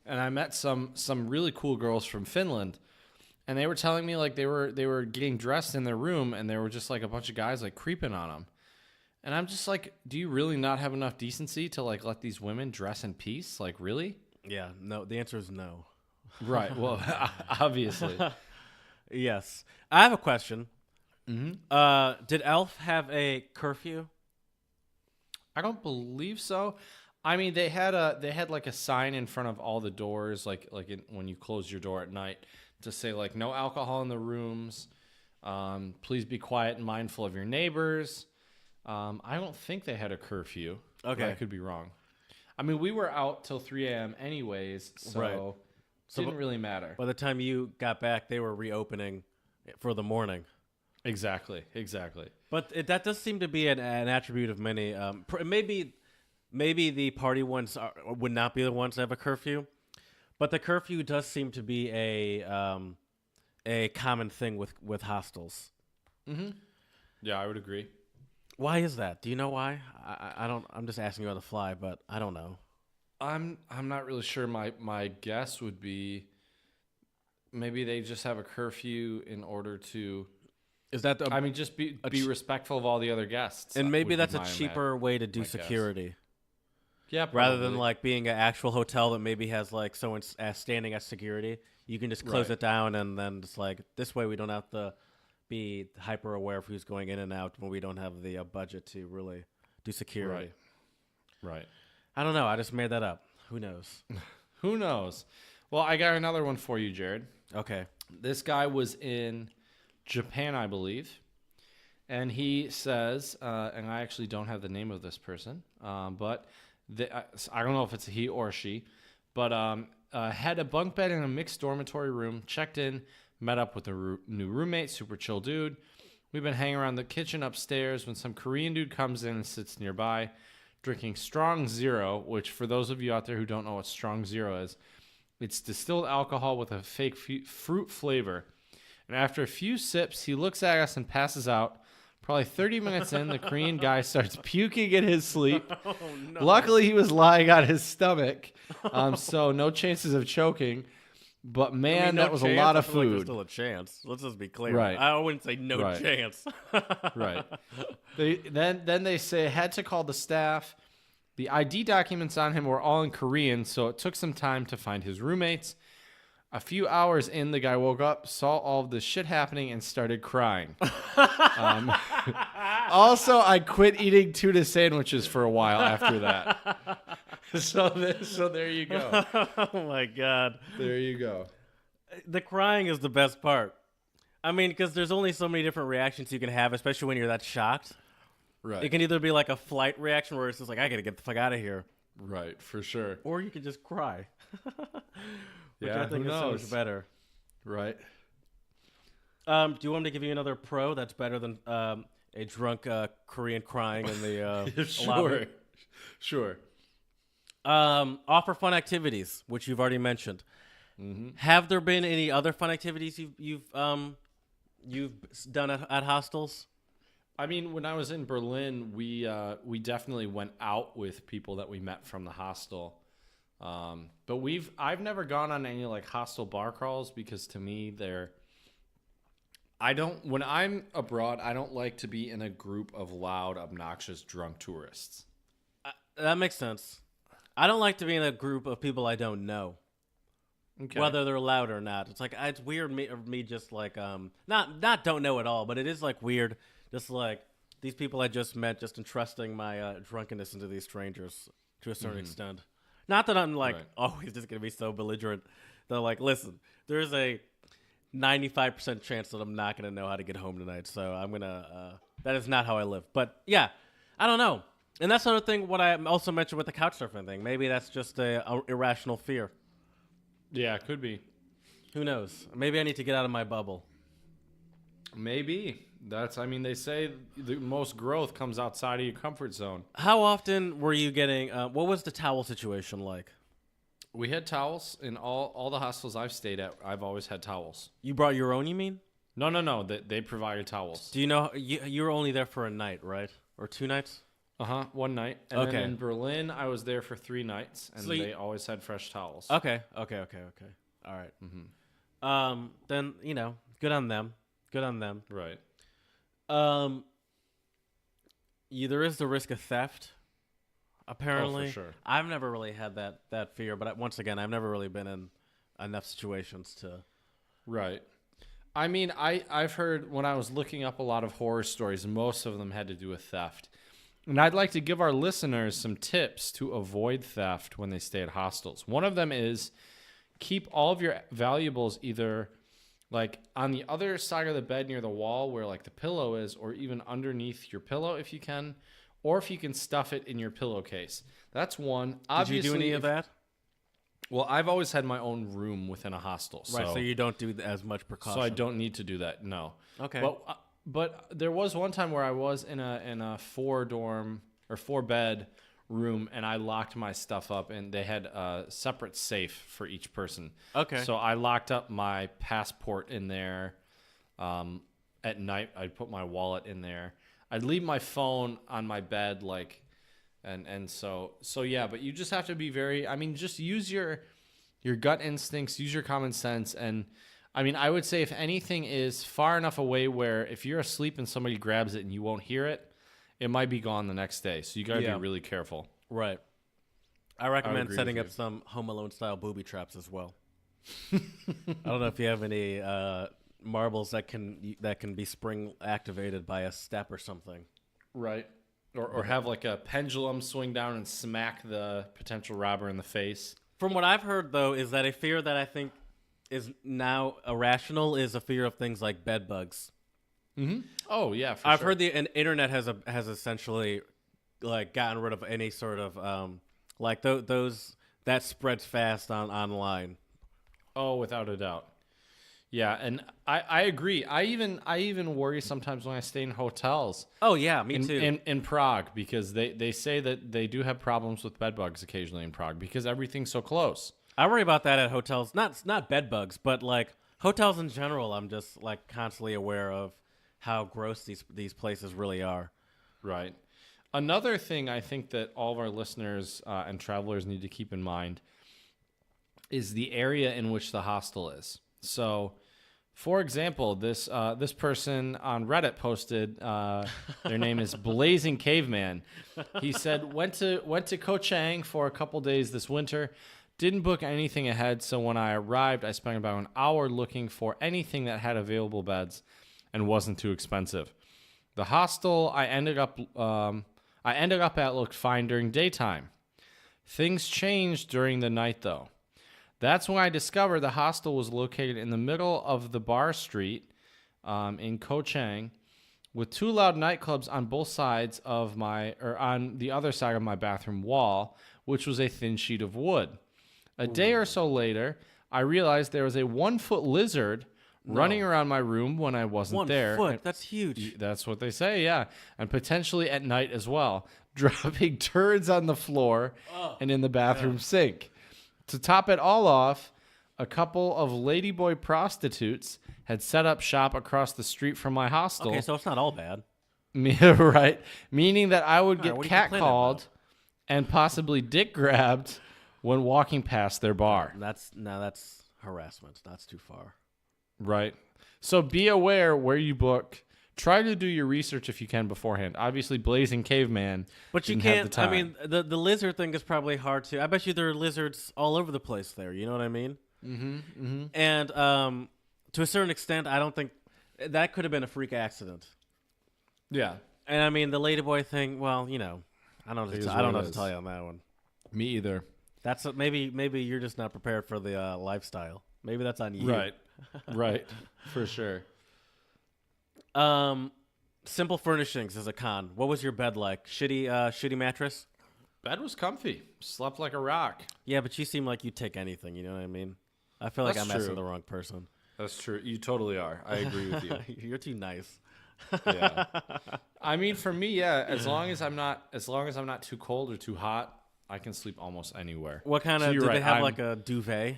and I met some really cool girls from Finland. And they were telling me like they were getting dressed in their room, and there were just like a bunch of guys like creeping on them. And I'm just like, do you really not have enough decency to like let these women dress in peace? Like, really? Yeah. No. The answer is no. Right. Well, obviously. Yes. I have a question. Mm-hmm. Did Elf have a curfew? I don't believe so. I mean, they had like a sign in front of all the doors, when you close your door at night, to say like no alcohol in the rooms. Please be quiet and mindful of your neighbors. I don't think they had a curfew. Okay, I could be wrong. I mean, we were out till 3 a.m. anyways, so it didn't really matter. By the time you got back, they were reopening for the morning. Exactly. But that does seem to be an attribute of many. Maybe the party ones would not be the ones that have a curfew. But the curfew does seem to be a common thing with hostels. Mm-hmm. Yeah, I would agree. Why is that? Do you know why? I don't. I'm just asking you on the fly, but I don't know. I'm not really sure. My guess would be maybe they just have a curfew in order to. Is that? Just be respectful of all the other guests. And maybe that's a cheaper way to do security. Guess. Yeah, probably. Rather than like being an actual hotel that maybe has like someone standing as security, you can just close it down, and then it's like this way we don't have to be hyper aware of who's going in and out when we don't have the budget to really do security. Right. I don't know. I just made that up. Who knows? Who knows? Well, I got another one for you, Jared. Okay. This guy was in Japan, I believe, and he says, and I actually don't have the name of this person, but. I don't know if it's a he or a she, but had a bunk bed in a mixed dormitory room, checked in, met up with a new roommate, super chill dude. We've been hanging around the kitchen upstairs when some Korean dude comes in and sits nearby, drinking Strong Zero, which for those of you out there who don't know what Strong Zero is, it's distilled alcohol with a fake fruit flavor. And after a few sips, he looks at us and passes out. Probably 30 minutes in, the Korean guy starts puking in his sleep. Oh, no. Luckily, he was lying on his stomach, so no chances of choking. But man, that was a lot of food. Like there's still a chance. Let's just be clear. Right. I wouldn't say no chance. Right. Then they say had to call the staff. The ID documents on him were all in Korean, so it took some time to find his roommates. A few hours in, the guy woke up, saw all of this shit happening, and started crying. Also, I quit eating tuna sandwiches for a while after that. So there you go. Oh, my God. There you go. The crying is the best part. I mean, because there's only so many different reactions you can have, especially when you're that shocked. Right. It can either be like a flight reaction where it's just like, I got to get the fuck out of here. Right, for sure. Or you can just cry. Which yeah, I think who is knows? so much better. Right. Do you want me to give you another pro that's better than a drunk Korean crying in the lobby? Sure. Offer fun activities, which you've already mentioned. Mm-hmm. Have there been any other fun activities you've done at hostels? I mean, when I was in Berlin, we definitely went out with people that we met from the hostel. But I've never gone on any like hostel bar crawls because to me When I'm abroad, I don't like to be in a group of loud, obnoxious, drunk tourists. That makes sense. I don't like to be in a group of people I don't know. Okay. Whether they're loud or not. It's like, it's weird me just like, not don't know at all, but it is like weird. Just like these people I just met, just entrusting my drunkenness into these strangers to a certain extent. Not that I'm like always just going to be so belligerent. They're like, listen, there's a 95% chance that I'm not going to know how to get home tonight. So I'm going to, that is not how I live. But yeah, I don't know. And that's another thing, what I also mentioned with the couchsurfing thing. Maybe that's just a irrational fear. Yeah, it could be. Who knows? Maybe I need to get out of my bubble. Maybe. They say the most growth comes outside of your comfort zone. How often were you getting, what was the towel situation like? We had towels in all the hostels I've stayed at. I've always had towels. You brought your own, you mean? No. They provided towels. Do you know, you were only there for a night, right? Or 2 nights? One night. And then in Berlin, I was there for 3 nights, and they always had fresh towels. Okay. All right. Mm-hmm. Then, good on them. Right. There is the risk of theft, apparently. Oh, for sure. I've never really had that fear, but once again, I've never really been in enough situations to... Right. I mean, I've heard when I was looking up a lot of horror stories, most of them had to do with theft. And I'd like to give our listeners some tips to avoid theft when they stay at hostels. One of them is keep all of your valuables either like on the other side of the bed near the wall where like the pillow is, or even underneath your pillow if you can, or if you can stuff it in your pillowcase. That's one. Did you do any of that? Well, I've always had my own room within a hostel. Right, so you don't do as much precaution. So I don't need to do that, no. Okay. But there was one time where I was in a 4-bed room, and I locked my stuff up, and they had a separate safe for each person. Okay. So I locked up my passport in there. At night, I'd put my wallet in there. I'd leave my phone on my bed, so yeah. But you just have to be just use your gut instincts, use your common sense, and. I would say if anything is far enough away where if you're asleep and somebody grabs it and you won't hear it, it might be gone the next day. So you got to be really careful. Right. I recommend setting up some Home Alone style booby traps as well. I don't know if you have any marbles that can be spring activated by a step or something. Right. Or have like a pendulum swing down and smack the potential robber in the face. From what I've heard, though, is that a fear that I think is now irrational is a fear of things like bed bugs. Mm-hmm. Oh yeah, I've heard the internet has essentially like gotten rid of any sort of those that spreads fast online. Oh, without a doubt. Yeah, and I agree. I even worry sometimes when I stay in hotels. Oh yeah, me too. In Prague, because they say that they do have problems with bed bugs occasionally in Prague because everything's so close. I worry about that at hotels. Not bed bugs, but like hotels in general. I'm just like constantly aware of how gross these places really are. Right. Another thing I think that all of our listeners and travelers need to keep in mind is the area in which the hostel is. So, for example, this person on Reddit posted, their name is Blazing Caveman. He said went to Koh Chang for a couple days this winter. Didn't book anything ahead, so when I arrived, I spent about an hour looking for anything that had available beds and wasn't too expensive. The hostel I ended up at looked fine during daytime. Things changed during the night, though. That's when I discovered the hostel was located in the middle of the bar street in Koh Chang, with 2 loud nightclubs on both sides on the other side of my bathroom wall, which was a thin sheet of wood. A day or so later, I realized there was a 1-foot lizard running around my room when I wasn't there. 1 foot? That's huge. That's what they say, yeah. And potentially at night as well, dropping turds on the floor and in the bathroom sink. To top it all off, a couple of ladyboy prostitutes had set up shop across the street from my hostel. Okay, so it's not all bad. Right. Meaning that I would get catcalled and possibly dick grabbed when walking past their bar. That's harassment. That's too far. Right. So be aware where you book. Try to do your research if you can beforehand. Obviously, Blazing Caveman. But you didn't have can't. the time. I mean, the lizard thing is probably hard to. I bet you there are lizards all over the place there. You know what I mean? Mm-hmm. And to a certain extent, I don't think that could have been a freak accident. Yeah. And I mean, the ladyboy thing. Well, I don't know what to tell you on that one. Me either. Maybe you're just not prepared for the lifestyle. Maybe that's on you. Right. For sure. Simple furnishings is a con. What was your bed like? Shitty mattress? Bed was comfy. Slept like a rock. Yeah, but you seem like you'd take anything. You know what I mean? I feel like That's I'm asking true. the wrong person. That's true. You totally are. I agree with you. You're too nice. Yeah. I mean, for me, yeah. As long as I'm not too cold or too hot, I can sleep almost anywhere. What kind of? you're Did right, they have like a duvet?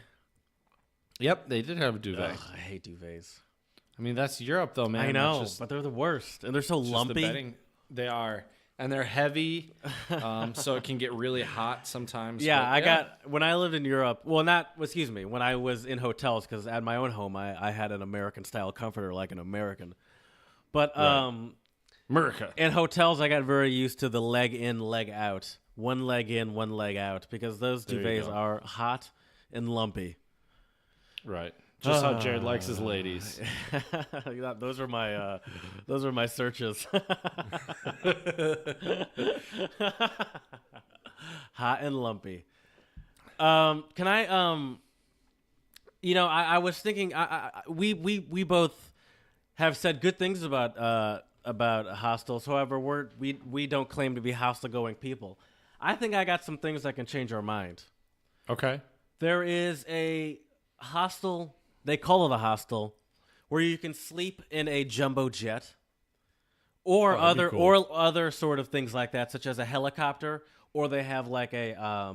Yep, they did have a duvet. Ugh, I hate duvets. I mean, that's Europe, though, man. I know, That's just, but they're the worst, and they're so just lumpy. the bedding. They are, and they're heavy, so it can get really hot sometimes. Yeah, but when I lived in Europe. Well, when I was in hotels, because at my own home, I had an American style comforter like an American. But America. in hotels, I got very used to the leg in, leg out, one leg in, one leg out, because those There you duvets go. are hot and lumpy. Right. Just how Jared likes his ladies. Those are my searches. Hot and lumpy. Can I I was thinking we both have said good things about hostels. However, we don't claim to be hostel going people. I think I got some things that can change our mind. Okay. There is a hostel. They call it a hostel, where you can sleep in a jumbo jet, or that'd be cool. other sort of things like that, such as a helicopter, or they have like a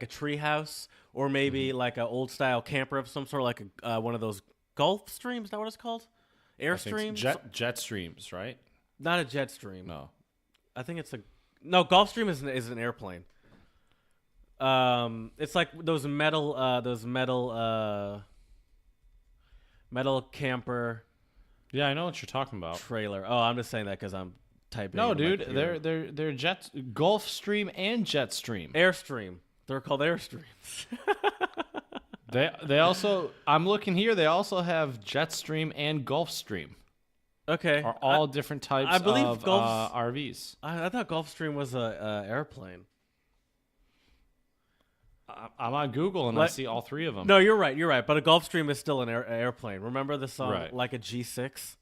tree house, or maybe like an old style camper of some sort, like one of those Gulf Streams. Is that what it's called? Airstream? Jet streams, right? Not a jet stream. No. I think it's Gulfstream is an airplane. It's like those metal camper Yeah, I know what you're talking about. trailer. Oh, I'm just saying that because I'm typing. No, into my dude, computer. they're jet Gulfstream and Jetstream. Airstream. They're called Airstreams. They also, I'm looking here. They also have Jetstream and Gulfstream. Okay. Are all different types I believe of Gulfs- RVs. I thought Gulfstream was a airplane. I'm on Google and I see all three of them. No, you're right. But a Gulfstream is still an airplane. Remember the song Right. Like a G6?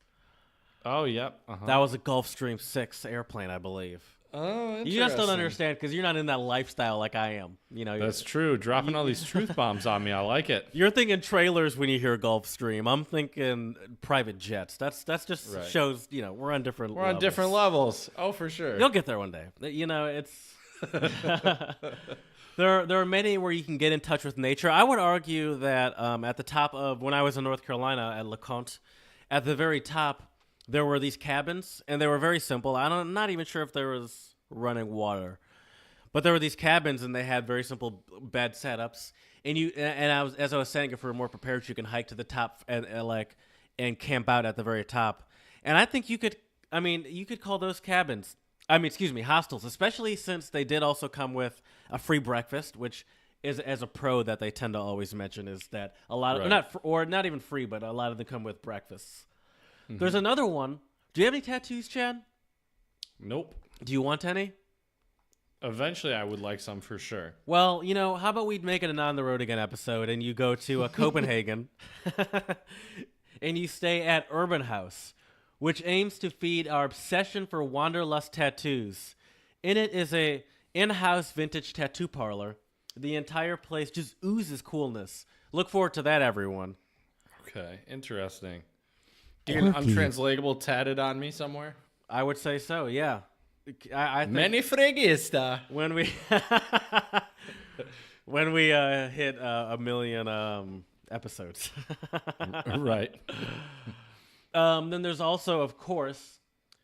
Oh, yep. Uh-huh. That was a Gulfstream 6 airplane, I believe. Oh, interesting. You just don't understand because you're not in that lifestyle like I am. That's true. Dropping all these truth bombs on me. I like it. You're thinking trailers when you hear Gulfstream. I'm thinking private jets. That's just Right. shows, we're on different We're on different levels. Oh, for sure. You'll get there one day. It's There are many where you can get in touch with nature. I would argue that at the top of, when I was in North Carolina at LeConte, at the very top, there were these cabins, and they were very simple. I'm not even sure if there was running water. But there were these cabins, and they had very simple bed setups. As I was saying, if we're more prepared, you can hike to the top and camp out at the very top. And I think you could call those cabins, hostels, especially since they did also come with a free breakfast, which is, as a pro that they tend to always mention, is that a lot of, not even free, but a lot of them come with breakfasts. Mm-hmm. There's another one. Do you have any tattoos, Chad? Nope. Do you want any? Eventually, I would like some for sure. Well, how about we make it an On the Road Again episode, and you go to Copenhagen, and you stay at Urban House, which aims to feed our obsession for wanderlust tattoos. In it is a in-house vintage tattoo parlor. The entire place just oozes coolness. Look forward to that, everyone. Okay, interesting. Do you get an untranslatable tatted on me somewhere? I would say so, yeah. I think Many fregista. when we hit a million episodes. Right. Then there's also, of course,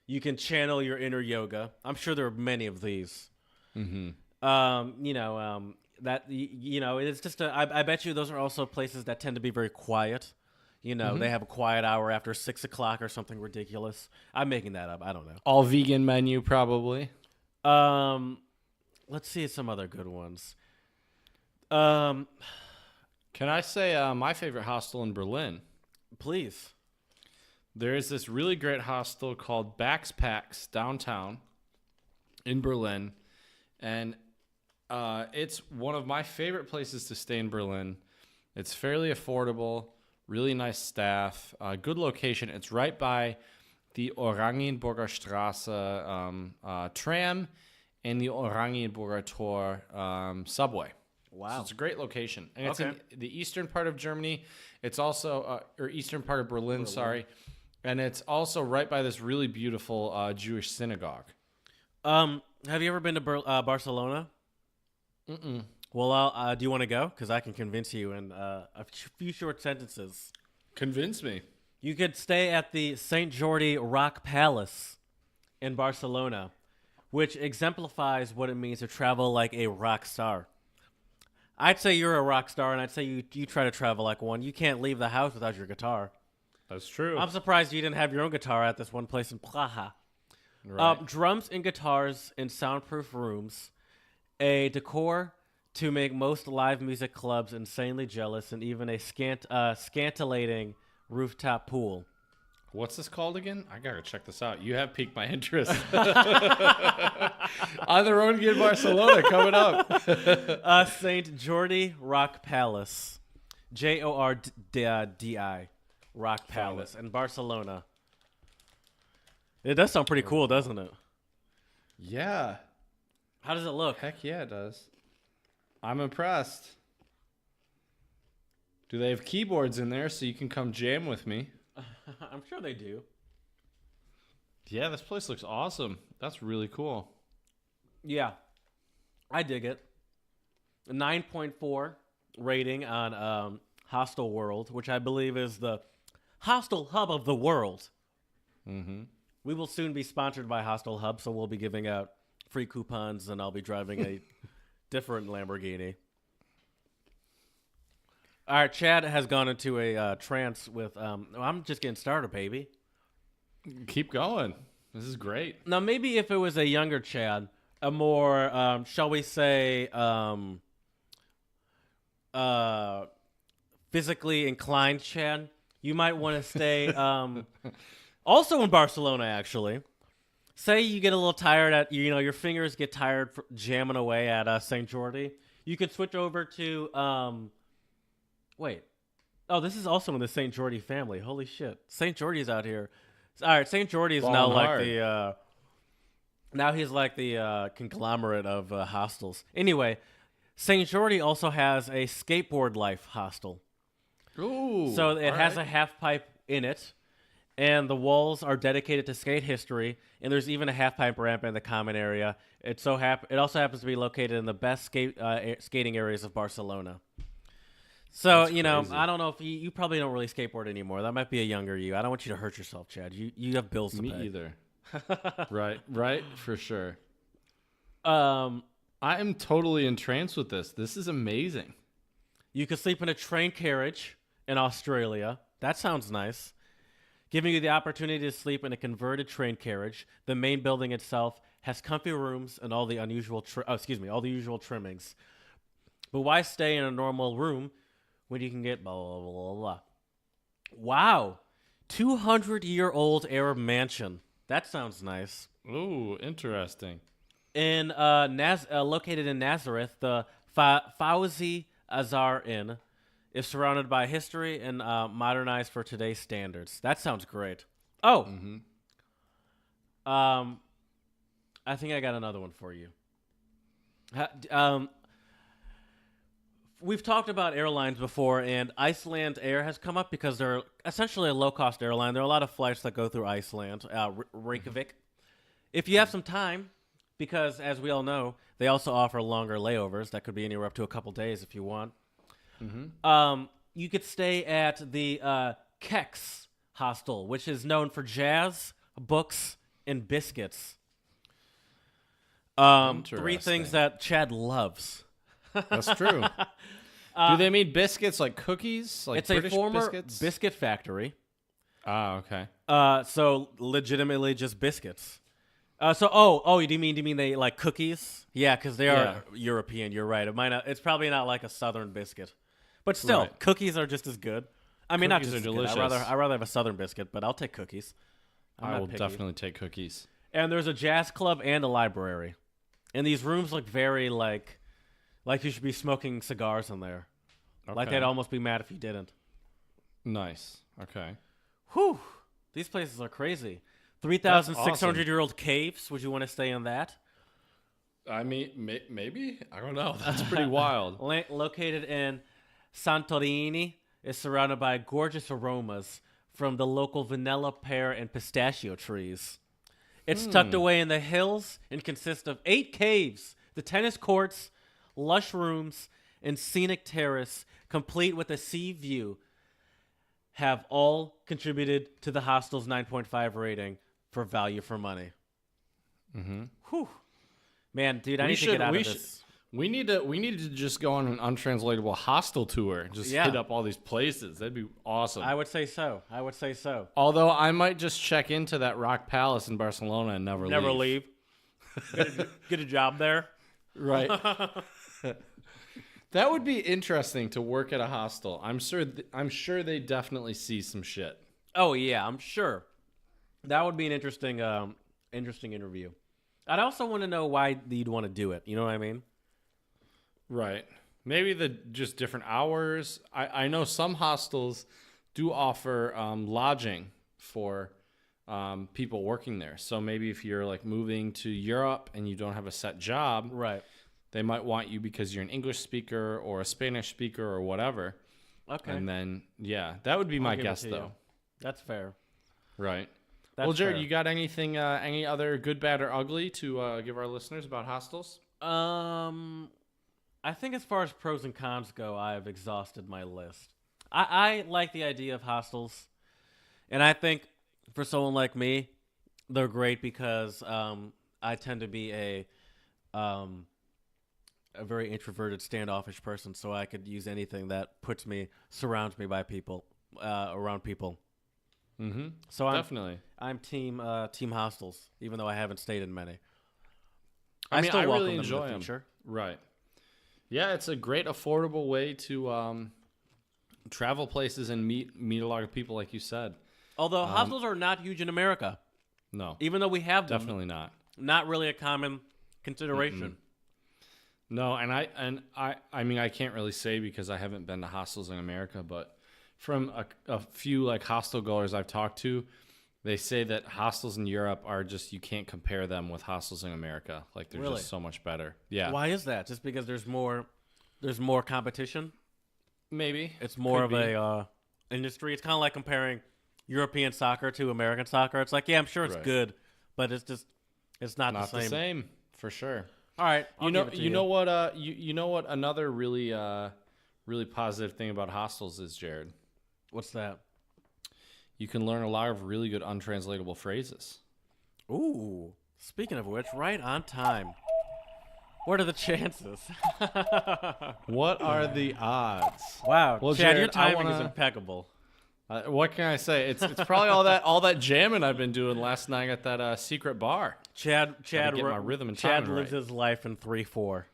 you can channel your inner yoga. I'm sure there are many of these. Mm-hmm. It's just I bet you those are also places that tend to be very quiet. They have a quiet hour after 6 o'clock or something ridiculous. I'm making that up. I don't know. All vegan menu, probably. Let's see some other good ones. Can I say my favorite hostel in Berlin? Please. There is this really great hostel called Backpacks downtown in Berlin, and it's one of my favorite places to stay in Berlin. It's fairly affordable, really nice staff, good location. It's right by the Oranienburger Straße tram and the Oranienburger Tor subway. Wow. So it's a great location. And it's in the eastern part of Germany. It's also, or eastern part of Berlin, sorry. And it's also right by this really beautiful Jewish synagogue. Have you ever been to Barcelona? Mm-mm. Well, do you want to go? Because I can convince you in a few short sentences. Convince me. You could stay at the St. Jordi Rock Palace in Barcelona, which exemplifies what it means to travel like a rock star. I'd say you're a rock star, and I'd say you try to travel like one. You can't leave the house without your guitar. That's true. I'm surprised you didn't have your own guitar at this one place in Prague. Right. Drums and guitars in soundproof rooms, a decor to make most live music clubs insanely jealous, and even a scintillating rooftop pool. What's this called again? I gotta check this out. You have piqued my interest. On the road in Barcelona coming up. St. Jordi Rock Palace, Jordi Rock Palace in Barcelona. It does sound pretty cool, doesn't it? Yeah. How does it look? Heck yeah, it does. I'm impressed. Do they have keyboards in there so you can come jam with me? I'm sure they do. Yeah, this place looks awesome. That's really cool. Yeah, I dig it. A 9.4 rating on Hostel World, which I believe is the hostel hub of the world. Mm-hmm. We will soon be sponsored by Hostel Hub, so we'll be giving out free coupons, and I'll be driving a different Lamborghini. All right, Chad has gone into a trance with, I'm just getting started, baby. Keep going. This is great. Now, maybe if it was a younger Chad, a more, shall we say, physically inclined Chad, you might want to stay also in Barcelona, actually. Say you get a little tired your fingers get tired jamming away at St. Jordi. You could switch over to, wait. Oh, this is also in the St. Jordi family. Holy shit. St. Jordi's out here. All right, St. Jordi is now like the, now he's like the conglomerate of hostels. Anyway, St. Jordi also has a skateboard life hostel. Ooh. So it has a half pipe in it, and the walls are dedicated to skate history, and there's even a half pipe ramp in the common area. It also happens to be located in the best skating areas of Barcelona. So, I don't know if you probably don't really skateboard anymore. That might be a younger you. I don't want you to hurt yourself, Chad. You have bills to pay. Me either. Right, for sure. I am totally entranced with this. This is amazing. You could sleep in a train carriage in Australia. That sounds nice. Giving you the opportunity to sleep in a converted train carriage. The main building itself has comfy rooms and all the usual trimmings. But why stay in a normal room when you can get blah, blah, blah, blah, blah. Wow. 200-year-old Arab mansion. That sounds nice. Ooh, interesting. In located in Nazareth, the Fawzi Azhar Inn is surrounded by history and modernized for today's standards. That sounds great. Oh. Mm-hmm. I think I got another one for you. We've talked about airlines before, and Iceland Air has come up because they're essentially a low-cost airline. There are a lot of flights that go through Iceland, Reykjavik. If you have some time, because as we all know, they also offer longer layovers. That could be anywhere up to a couple days if you want. Mm-hmm. You could stay at the Kex Hostel, which is known for jazz, books, and biscuits. 3 things that Chad loves. That's true. Do they mean biscuits like cookies? Like It's British a former biscuits? biscuit factory. Ah, okay. So legitimately just biscuits. Do you mean they like cookies? Yeah, because they are European. You're right. It might not. It's probably not like a Southern biscuit, but still, Right. cookies are just as good. I mean, Cookies not are just as delicious. good. I'd rather have a Southern biscuit, but I'll take cookies. I'm I not will picky. definitely take cookies. And there's a jazz club and a library, and these rooms look very like you should be smoking cigars in there. Like Okay. they'd almost be mad if you didn't. Nice. Okay. Whew, these places are crazy. That's 3,600-year-old caves. Would you want to stay in that? I mean, maybe. I don't know. That's pretty wild. Located in Santorini, is surrounded by gorgeous aromas from the local vanilla, pear, and pistachio trees. It's tucked away in the hills and consists of 8 caves, the tennis courts, lush rooms, and scenic terrace, complete with a sea view, have all contributed to the hostel's 9.5 rating for value for money. Mm-hmm. Whew. Man, dude, I need to get out of this. We need to just go on an untranslatable hostel tour. Just hit up all these places. That'd be awesome. I would say so. Although I might just check into that Rock Palace in Barcelona and never leave. Get a job there. Right. That would be interesting to work at a hostel. I'm sure they definitely see some shit. Oh yeah, I'm sure. That would be an interesting interview. I'd also want to know why you'd want to do it. You know what I mean? Right. Maybe just different hours. I know some hostels do offer lodging for people working there. So maybe if you're like moving to Europe and you don't have a set job, Right. they might want you because you're an English speaker or a Spanish speaker or whatever. Okay. And then, that would be my guess, though. You. That's fair. Right. That's well, Jared, fair. you got anything, any other good, bad, or ugly to give our listeners about hostels? I think as far as pros and cons go, I've exhausted my list. I like the idea of hostels, and I think for someone like me, they're great because I tend to be a very introverted, standoffish person, so I could use anything that surrounds me by people, around people. Mm-hmm. So Definitely. I'm team hostels, even though I haven't stayed in many. I mean, still I welcome really them in the enjoy them. future. Right. Yeah, it's a great, affordable way to travel places and meet a lot of people, like you said. Although hostels are not huge in America, No, even though we have them, definitely not. not really a common consideration. Mm-mm. No, and I mean, I can't really say because I haven't been to hostels in America, but from a few like hostel goers I've talked to, they say that hostels in Europe are just, you can't compare them with hostels in America. Like they're Really? just so much better. Yeah. Why is that? Just because there's more competition? Maybe. It's more Could of be. a industry. It's kind of like comparing European soccer to American soccer. It's like, yeah, I'm sure it's Right. good, but it's not Not the same. the same, for sure. All right, I'll give it to You know what another really really positive thing about hostels is, Jared? What's that? You can learn a lot of really good untranslatable phrases. Ooh, speaking of which, right on time. What are the chances? What are the odds? Wow, Well, Chad, your Jared, I timing is wanna- impeccable. What can I say? It's probably all that jamming I've been doing last night at that secret bar. Chad, get my rhythm and Chad timing lives right. his life in 3/4.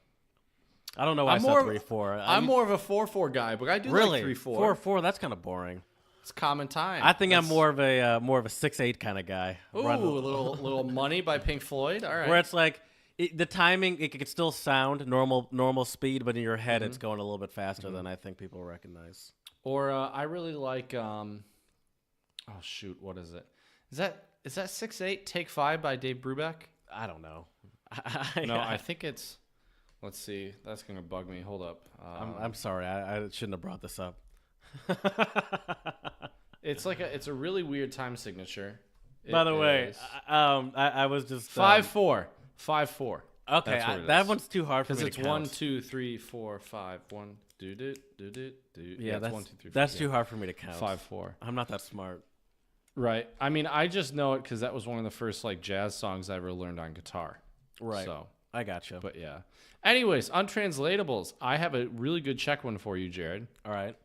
I don't know why I I'm said more- 3/4. I'm more of a 4/4 guy, but I do really like 3/4. 4/4. That's kind of boring. It's common time. I think I'm That's- more of a 6/8 kind of guy. Ooh, a little Money by Pink Floyd. All right. Where it's like the timing, it could still sound normal speed, but in your head, it's going a little bit faster than I think people recognize. Or I really like oh shoot, what is it? Is that 6/8 Take 5 by Dave Brubeck? I don't know. No, I think it's. Let's see. That's gonna bug me. Hold up. I'm sorry. I shouldn't have brought this up. It's a really weird time signature. By the It way, is I was just 5/4. 5/4. Okay, That's what it that is. one's too hard for me Because to it's count. 1, 2, 3, 4, 5. 1, do. Yeah, it's that's 1, 2, 3, 4, that's yeah. too hard for me to count. 5/4. I'm not that smart. Right. I mean, I just know it because that was one of the first like jazz songs I ever learned on guitar. Right. So I gotcha. But yeah. Anyways, untranslatables. I have a really good check one for you, Jared. All right.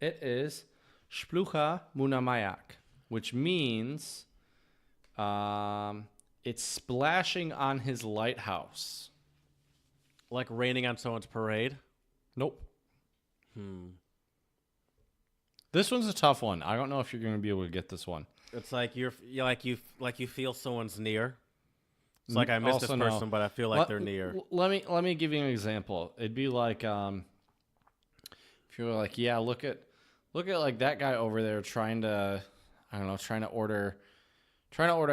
It is Splucha Munamayak, which means it's splashing on his lighthouse. Like raining on someone's parade? Nope. This one's a tough one. I don't know if you're going to be able to get this one. It's like you feel someone's near. It's like I missed this Also, person, no. but I feel like they're near. Let me give you an example. It'd be like if you were like, yeah, look at like that guy over there trying to order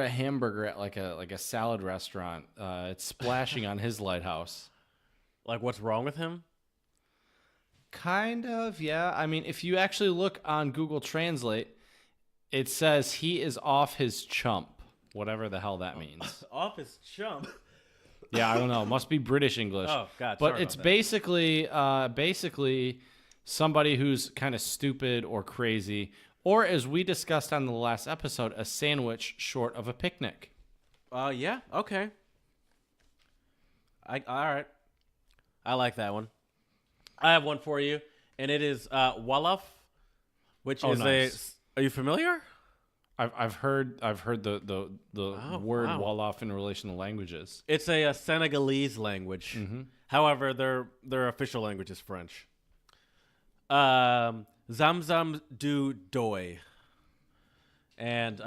a hamburger at like a salad restaurant. It's splashing on his lighthouse. Like, what's wrong with him? Kind of, yeah. I mean, if you actually look on Google Translate, it says he is off his chump, whatever the hell that means. Off his chump? Yeah, I don't know. It must be British English. Oh, God. But it's basically somebody who's kind of stupid or crazy, or as we discussed on the last episode, a sandwich short of a picnic. Yeah, okay. All right. I like that one. I have one for you, and it is Wolof, which is nice. Are you familiar? I've heard the word Wolof in relation to languages. It's a Senegalese language. Mm-hmm. However, their official language is French. Zamzam du doy. And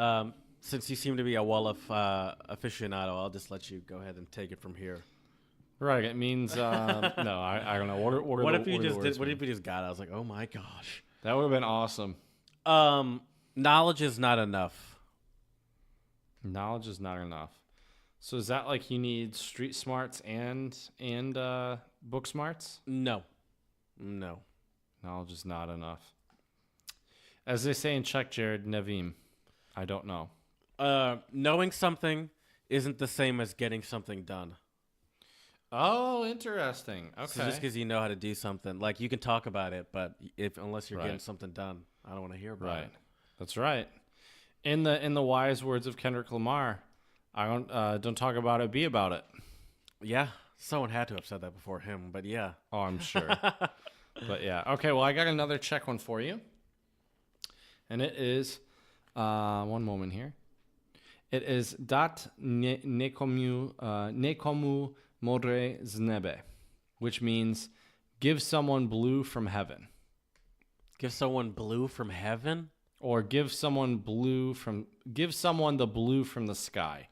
since you seem to be a Wolof aficionado, I'll just let you go ahead and take it from here. Right. It means no. I don't know. What if you just got it? I was like, oh my gosh, that would have been awesome. Knowledge is not enough. Knowledge is not enough. So is that like you need street smarts and book smarts? No. Knowledge is not enough. As they say in Czech, Jared, nevím. I don't know. Knowing something isn't the same as getting something done. Oh, interesting. Okay. So just because you know how to do something, like you can talk about it, but unless you're getting something done, I don't want to hear about it. That's right. In the wise words of Kendrick Lamar, I don't talk about it, be about it. Yeah, someone had to have said that before him, but yeah. Oh, I'm sure. But yeah. Okay, well, I got another check one for you. And it is, one moment here. It is dat nekomu modre z nebe, which means give someone blue from heaven. Give someone blue from heaven? Or give someone the blue from the sky.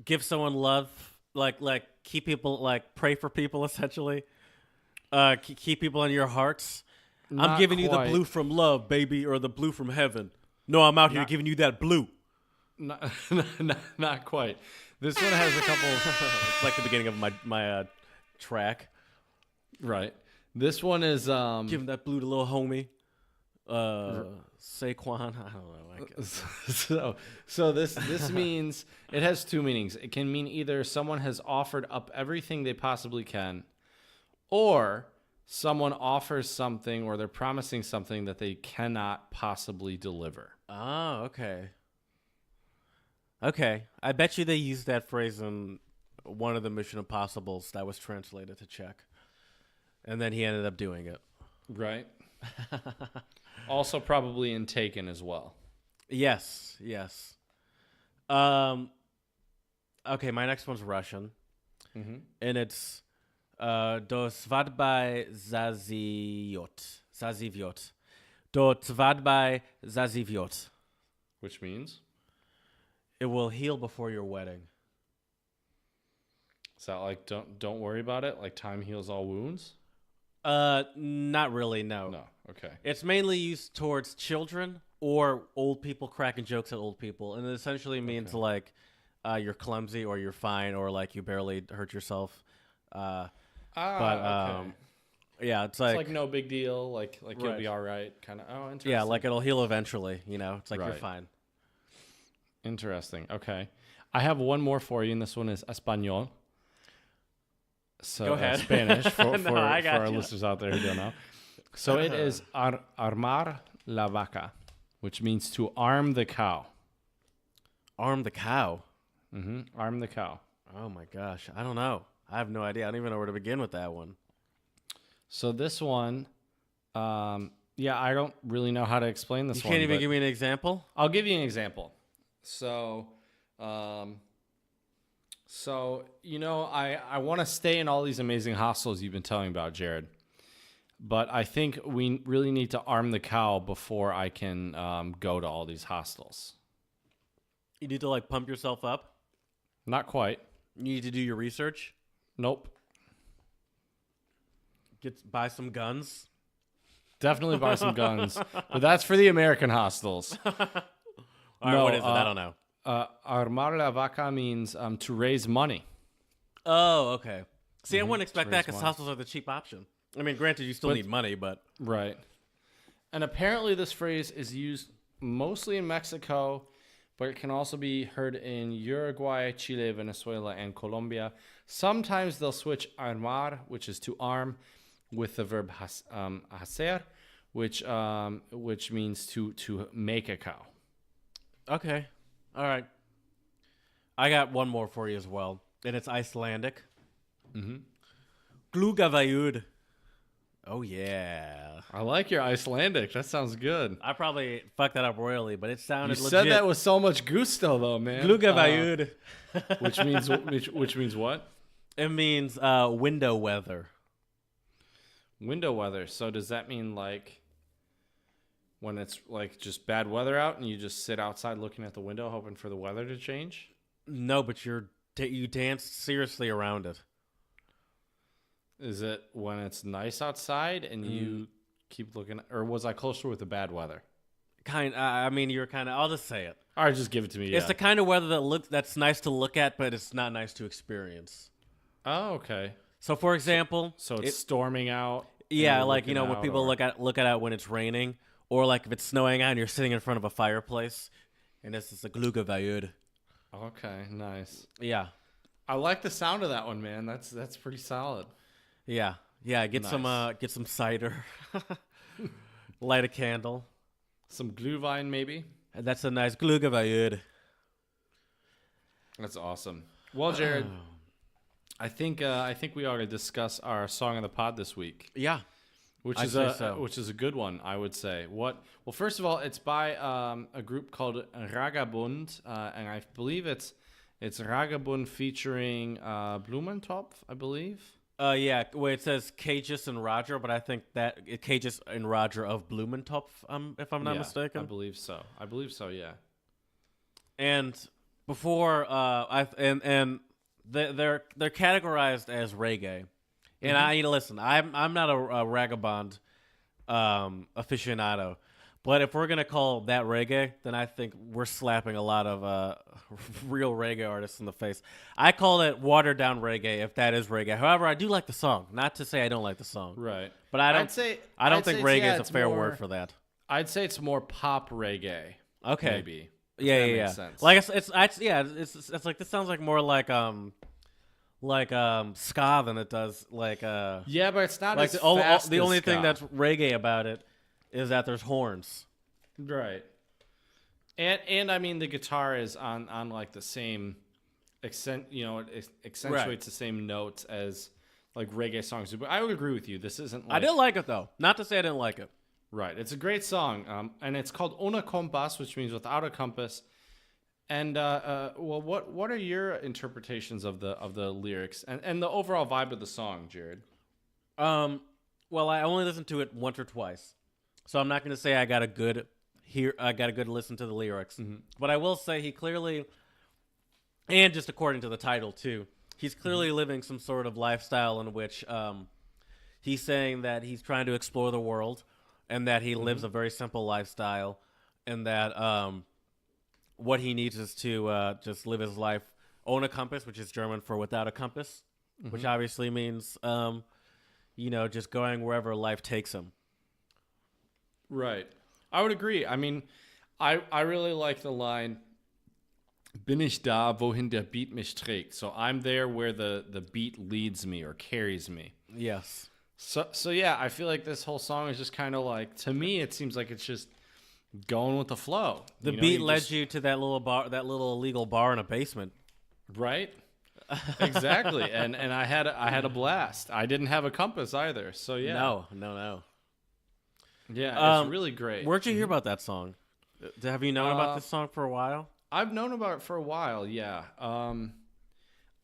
Give someone love, like keep people, like pray for people essentially. Keep people in your hearts. I'm giving you the blue from love, baby, or the blue from heaven. No, I'm out here giving you that blue. Not quite. This one has a couple. It's like the beginning of my track. Right. This one is giving that blue to little homie. Saquon. I don't know. So this means it has two meanings. It can mean either someone has offered up everything they possibly can, or someone offers something or they're promising something that they cannot possibly deliver. Oh, okay. Okay. I bet you they used that phrase in one of the Mission Impossibles that was translated to Czech. And then he ended up doing it. Right. Also probably in Taken as well. Yes. Okay, my next one's Russian. Mm-hmm. And it's do svadby zazivyot. Do svadby zazivyot. Which means? It will heal before your wedding. Is that like don't worry about it? Like time heals all wounds? Not really, no. No, okay. It's mainly used towards children or old people cracking jokes at old people. And it essentially means like you're clumsy or you're fine or like you barely hurt yourself. Okay. Yeah, it's like no big deal. Like you'll be all right. Kind of. Oh, interesting. Yeah, like it'll heal eventually. You know, it's like you're fine. Interesting. Okay, I have one more for you, and this one is español. So go ahead. Spanish for our listeners out there who don't know. So it is armar la vaca, which means to arm the cow. Arm the cow. Arm the cow. Oh my gosh, I don't know. I have no idea. I don't even know where to begin with that one. So this one, I don't really know how to explain this one. You can't even give me an example? I'll give you an example. So, I want to stay in all these amazing hostels you've been telling me about, Jared. But I think we really need to arm the cow before I can go to all these hostels. You need to like pump yourself up? Not quite. You need to do your research? Nope. Buy some guns? Definitely buy some guns. But that's for the American hostels. All right, what is it? I don't know. Armar la vaca means to raise money. Oh, okay. See, I wouldn't expect that raise because money. hostels are the cheap option. I mean, granted, you still need money, but... Right. And apparently this phrase is used mostly in Mexico, but it can also be heard in Uruguay, Chile, Venezuela, and Colombia. Sometimes they'll switch armar, which is to arm, with the verb hacer, which means to make a cow. Okay. All right. I got one more for you as well, and it's Icelandic. Glugavajud. Oh, yeah. I like your Icelandic. That sounds good. I probably fucked that up royally, but it sounded You legit. said that with so much gusto, though, man. Glugavajud. Which means what? It means window weather. Window weather. So does that mean like when it's like just bad weather out and you just sit outside looking at the window hoping for the weather to change? No, but you dance seriously around it. Is it when it's nice outside and you keep looking, or was I closer with the bad weather? I mean, you're kind of. I'll just say it. All right, just give it to me. It's the kind of weather that's nice to look at, but it's not nice to experience. Oh, okay. So, for example, So it's storming out. yeah, and like looking when out, people or- look at it when it's raining, or like if it's snowing out and you're sitting in front of a fireplace, and it's just a glugavajud. Okay, nice. Yeah, I like the sound of that one, man. That's pretty solid. yeah. Get Nice. some cider, light a candle. Some glühwein, maybe. And that's a nice glugavajud. That's awesome. Well, Jared, I think we ought to discuss our song of the pod this week, Yeah. which I'd is say so. which is a good one, I would say. Well, first of all, it's by a group called Ragabund, and I believe it's Ragabund featuring Blumentopf, I believe. Yeah. Well, it says Cages and Roger, but I think that Cages and Roger of Blumentopf, if I'm not Yeah, mistaken. I believe so. Yeah. And before they're categorized as reggae, and I listen. I'm not a ragabond aficionado, but if we're gonna call that reggae, then I think we're slapping a lot of real reggae artists in the face. I call it watered down reggae if that is reggae. However, I do like the song. Not to say I don't like the song, Right. but I don't I'd say think it's- reggae yeah, is a it's fair more- word for that. I'd say it's more pop reggae. Okay. Maybe. Yeah, that yeah, makes yeah. sense. Like it's like this sounds like more like ska than it does like Yeah, but it's not like as the fast only as thing ska. that's reggae about it is that there's horns. Right. And I mean the guitar is on like the same it accentuates the same notes as like reggae songs do. But I would agree with you. This isn't like, I didn't like it though. Not to say I didn't like it. right. It's a great song. And it's called Una Compass, which means without a compass. And what are your interpretations of the lyrics and the overall vibe of the song, Jared? Well, I only listened to it once or twice, so I'm not going to say I got a good listen to the lyrics. But I will say he clearly, and just according to the title too, he's clearly living some sort of lifestyle in which he's saying that he's trying to explore the world, and that he lives a very simple lifestyle, and that what he needs is to just live his life, own a compass, which is German for without a compass, which obviously means just going wherever life takes him. Right. I would agree. I mean, I really like the line, bin ich da, wohin der Beat mich trägt. So I'm there where the beat leads me or carries me. Yes. So yeah, I feel like this whole song is just kind of like, to me, it seems like it's just going with the flow. The beat led you to that little bar, that little illegal bar in a basement. Right? Exactly. And I had a blast. I didn't have a compass either. So yeah. No. Yeah, it's really great. Where'd you hear about that song? Have you known about this song for a while? I've known about it for a while, yeah.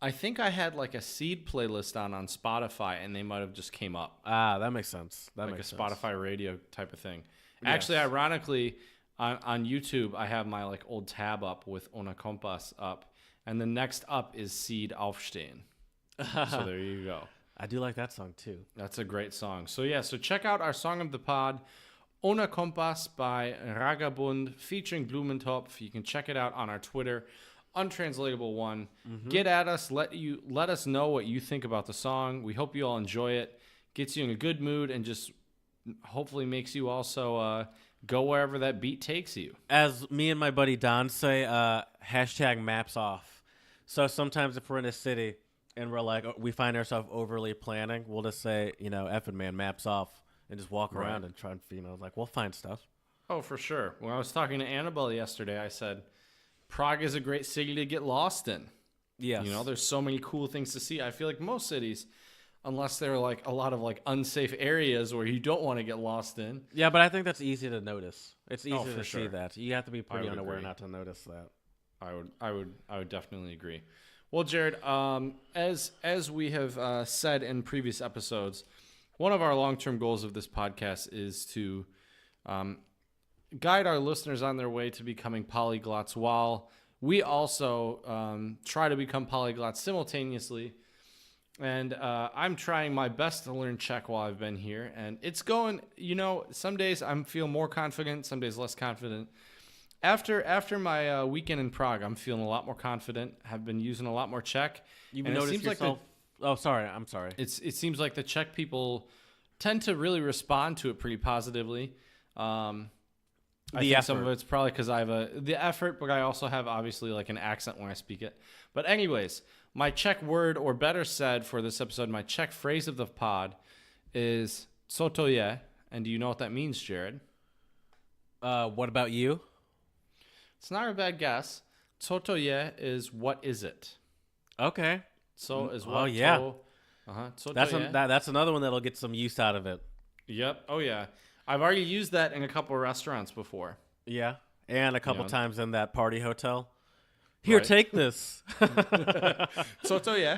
I think I had like a seed playlist on Spotify, and they might have just came up. Ah, that makes sense. Like a Spotify radio type of thing. Yes. Actually, ironically, on YouTube, I have my like old tab up with Ona Kompas up, and the next up is Seed Aufstehen. So there you go. I do like that song too. That's a great song. So yeah, so check out our song of the pod, Ona Kompas by Ragabund featuring Blumentopf. You can check it out on our Twitter, Untranslatable one. Get at us. Let us know what you think about the song. We hope you all enjoy it. Gets you in a good mood and just hopefully makes you also go wherever that beat takes you. As me and my buddy Don say, hashtag maps off. So sometimes if we're in a city and we're like, we find ourselves overly planning, we'll just say, effing man, maps off, and just walk around and try and, like, we'll find stuff. Oh, for sure. When I was talking to Annabelle yesterday, I said, Prague is a great city to get lost in. Yes. There's so many cool things to see. I feel like most cities, unless they're like a lot of like unsafe areas where you don't want to get lost in. Yeah, but I think that's easy to notice. It's easy to sure. see that. You have to be pretty unaware agree. not to notice that. I would definitely agree. Well, Jared, as we have said in previous episodes, one of our long-term goals of this podcast is to guide our listeners on their way to becoming polyglots, while we also try to become polyglots simultaneously. And I'm trying my best to learn Czech while I've been here, and it's going. Some days I feel more confident, some days less confident. After my weekend in Prague, I'm feeling a lot more confident. Have been using a lot more Czech. You've noticed yourself. I'm sorry. It seems like the Czech people tend to really respond to it pretty positively. I think some of it's probably because I have the effort, but I also have obviously like an accent when I speak it. But anyways, my Czech word, or better said for this episode, my Czech phrase of the pod is "co to je." And do you know what that means, Jared? What about you? It's not a bad guess. Co to je is what is it? Okay. So is what? Oh yeah. That's another one that'll get some use out of it. Yep. Oh yeah. I've already used that in a couple of restaurants before. Yeah, and a couple times in that party hotel. Here, take this. So yeah.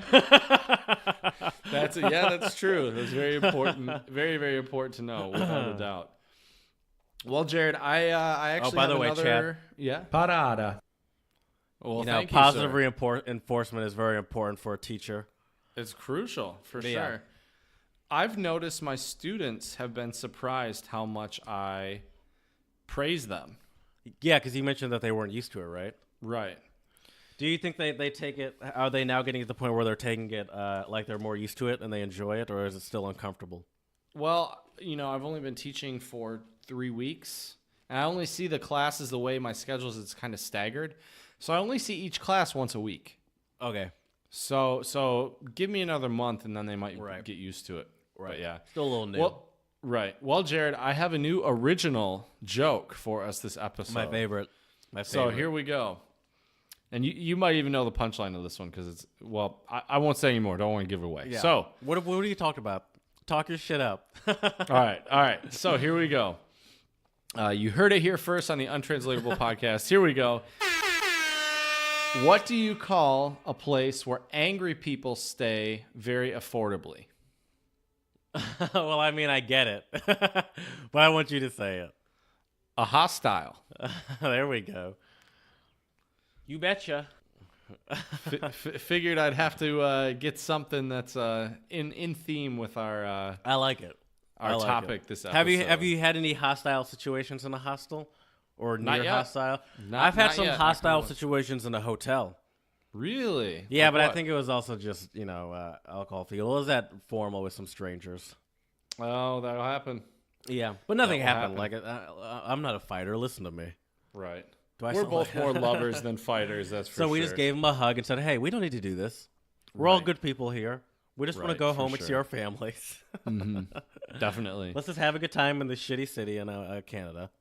That's it. Yeah, that's true. That's very important. Very, very important to know, without a doubt. Well, Jared, I actually. by the way, Chad. Yeah. Parada. Well, positive reinforcement is very important for a teacher. It's crucial, for sure. I've noticed my students have been surprised how much I praise them. Yeah, because you mentioned that they weren't used to it, right? Right. Do you think they take it? Are they now getting to the point where they're taking it like they're more used to it and they enjoy it, or is it still uncomfortable? Well, I've only been teaching for 3 weeks, and I only see the classes the way my schedule is. It's kind of staggered, so I only see each class once a week. Okay. So give me another month, and then they might get used to it. Right. But yeah. Still a little new. Well, right. Well, Jared, I have a new original joke for us this episode. My favorite. So here we go. And you might even know the punchline of this one because it's, I won't say anymore. Don't want to give it away. Yeah. So what are you talking about? Talk your shit up. All right. So here we go. You heard it here first on the Untranslatable podcast. Here we go. What do you call a place where angry people stay very affordably? Well, I mean, I get it, but I want you to say it. A hostile. There we go. You betcha. Figured I'd have to get something that's in theme with our. I like it. Our topic this episode. Have you had any hostile situations in a hostel or near hostile? I've had some yet. hostile situations in a hotel. Really? Yeah, like but what? I think it was also just alcohol feel. It was that formal with some strangers. Oh, that'll happen. Yeah, but nothing happened. Like I'm not a fighter. Listen to me. Right. We're both more lovers than fighters. That's for sure. So we just gave him a hug and said, "Hey, we don't need to do this. We're all good people here. We just want to go home and see our families. Mm-hmm. Definitely. Let's just have a good time in this shitty city in Canada,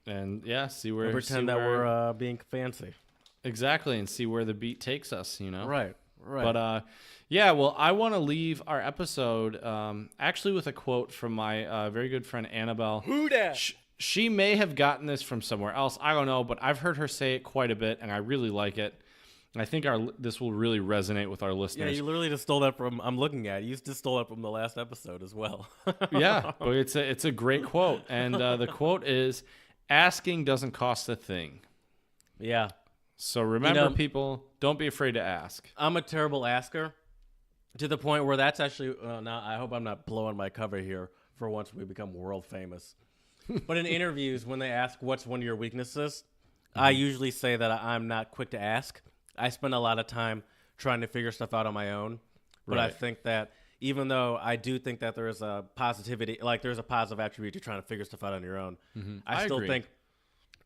and see where and pretend that we're being fancy." Exactly, and see where the beat takes us, you know? Right. But yeah, well, I want to leave our episode actually with a quote from my very good friend Annabelle. Who dat? She may have gotten this from somewhere else. I don't know, but I've heard her say it quite a bit, and I really like it. And I think this will really resonate with our listeners. Yeah, you literally just stole that from. I'm looking at it. You just stole that from the last episode as well. Yeah, but it's a great quote, and the quote is, "Asking doesn't cost a thing." Yeah. So remember, people, don't be afraid to ask. I'm a terrible asker, to the point where that's actually. Now I hope I'm not blowing my cover here. For once, we become world famous. But in interviews, when they ask what's one of your weaknesses, I usually say that I'm not quick to ask. I spend a lot of time trying to figure stuff out on my own. But I think that even though I do think that there is a positivity, like there's a positive attribute to trying to figure stuff out on your own, I still think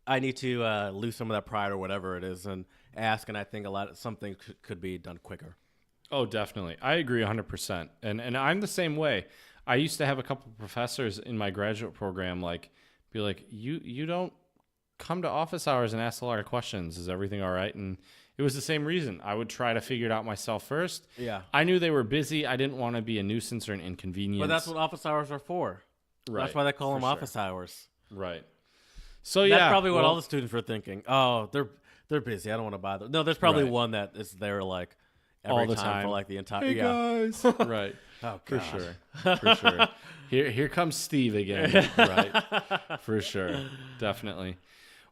I need to lose some of that pride or whatever it is and ask. And I think something could be done quicker. Oh, definitely. I agree 100%. And I'm the same way. I used to have a couple of professors in my graduate program be like, you don't come to office hours and ask a lot of questions. Is everything all right? And it was the same reason. I would try to figure it out myself first. Yeah. I knew they were busy. I didn't want to be a nuisance or an inconvenience. But that's what office hours are for. Right. That's why they call them office hours. Right. So that's probably what all the students were thinking. Oh, they're busy. I don't want to bother. No, there's probably one that is there every all the time for the entire. Hey guys. Right. Oh, for sure. For sure. Here comes Steve again. Right. For sure. Definitely.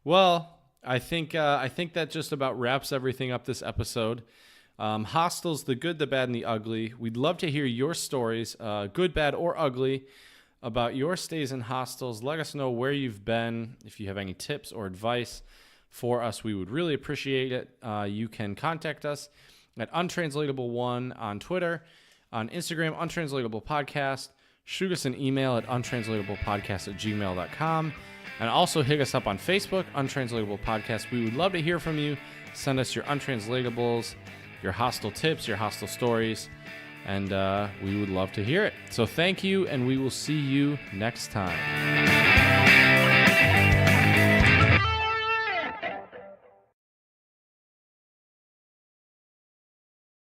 Well, I think that just about wraps everything up this episode. Hostels, the good, the bad, and the ugly. We'd love to hear your stories, good, bad, or ugly, about your stays in hostels. Let us know where you've been. If you have any tips or advice for us, we would really appreciate it. You can contact us at Untranslatable1 on Twitter, on Instagram, Untranslatable Podcast. Shoot us an email at untranslatablepodcast@gmail.com. And also hit us up on Facebook, Untranslatable Podcast. We would love to hear from you. Send us your untranslatables, your hostel tips, your hostel stories, and we would love to hear it. So thank you, and we will see you next time.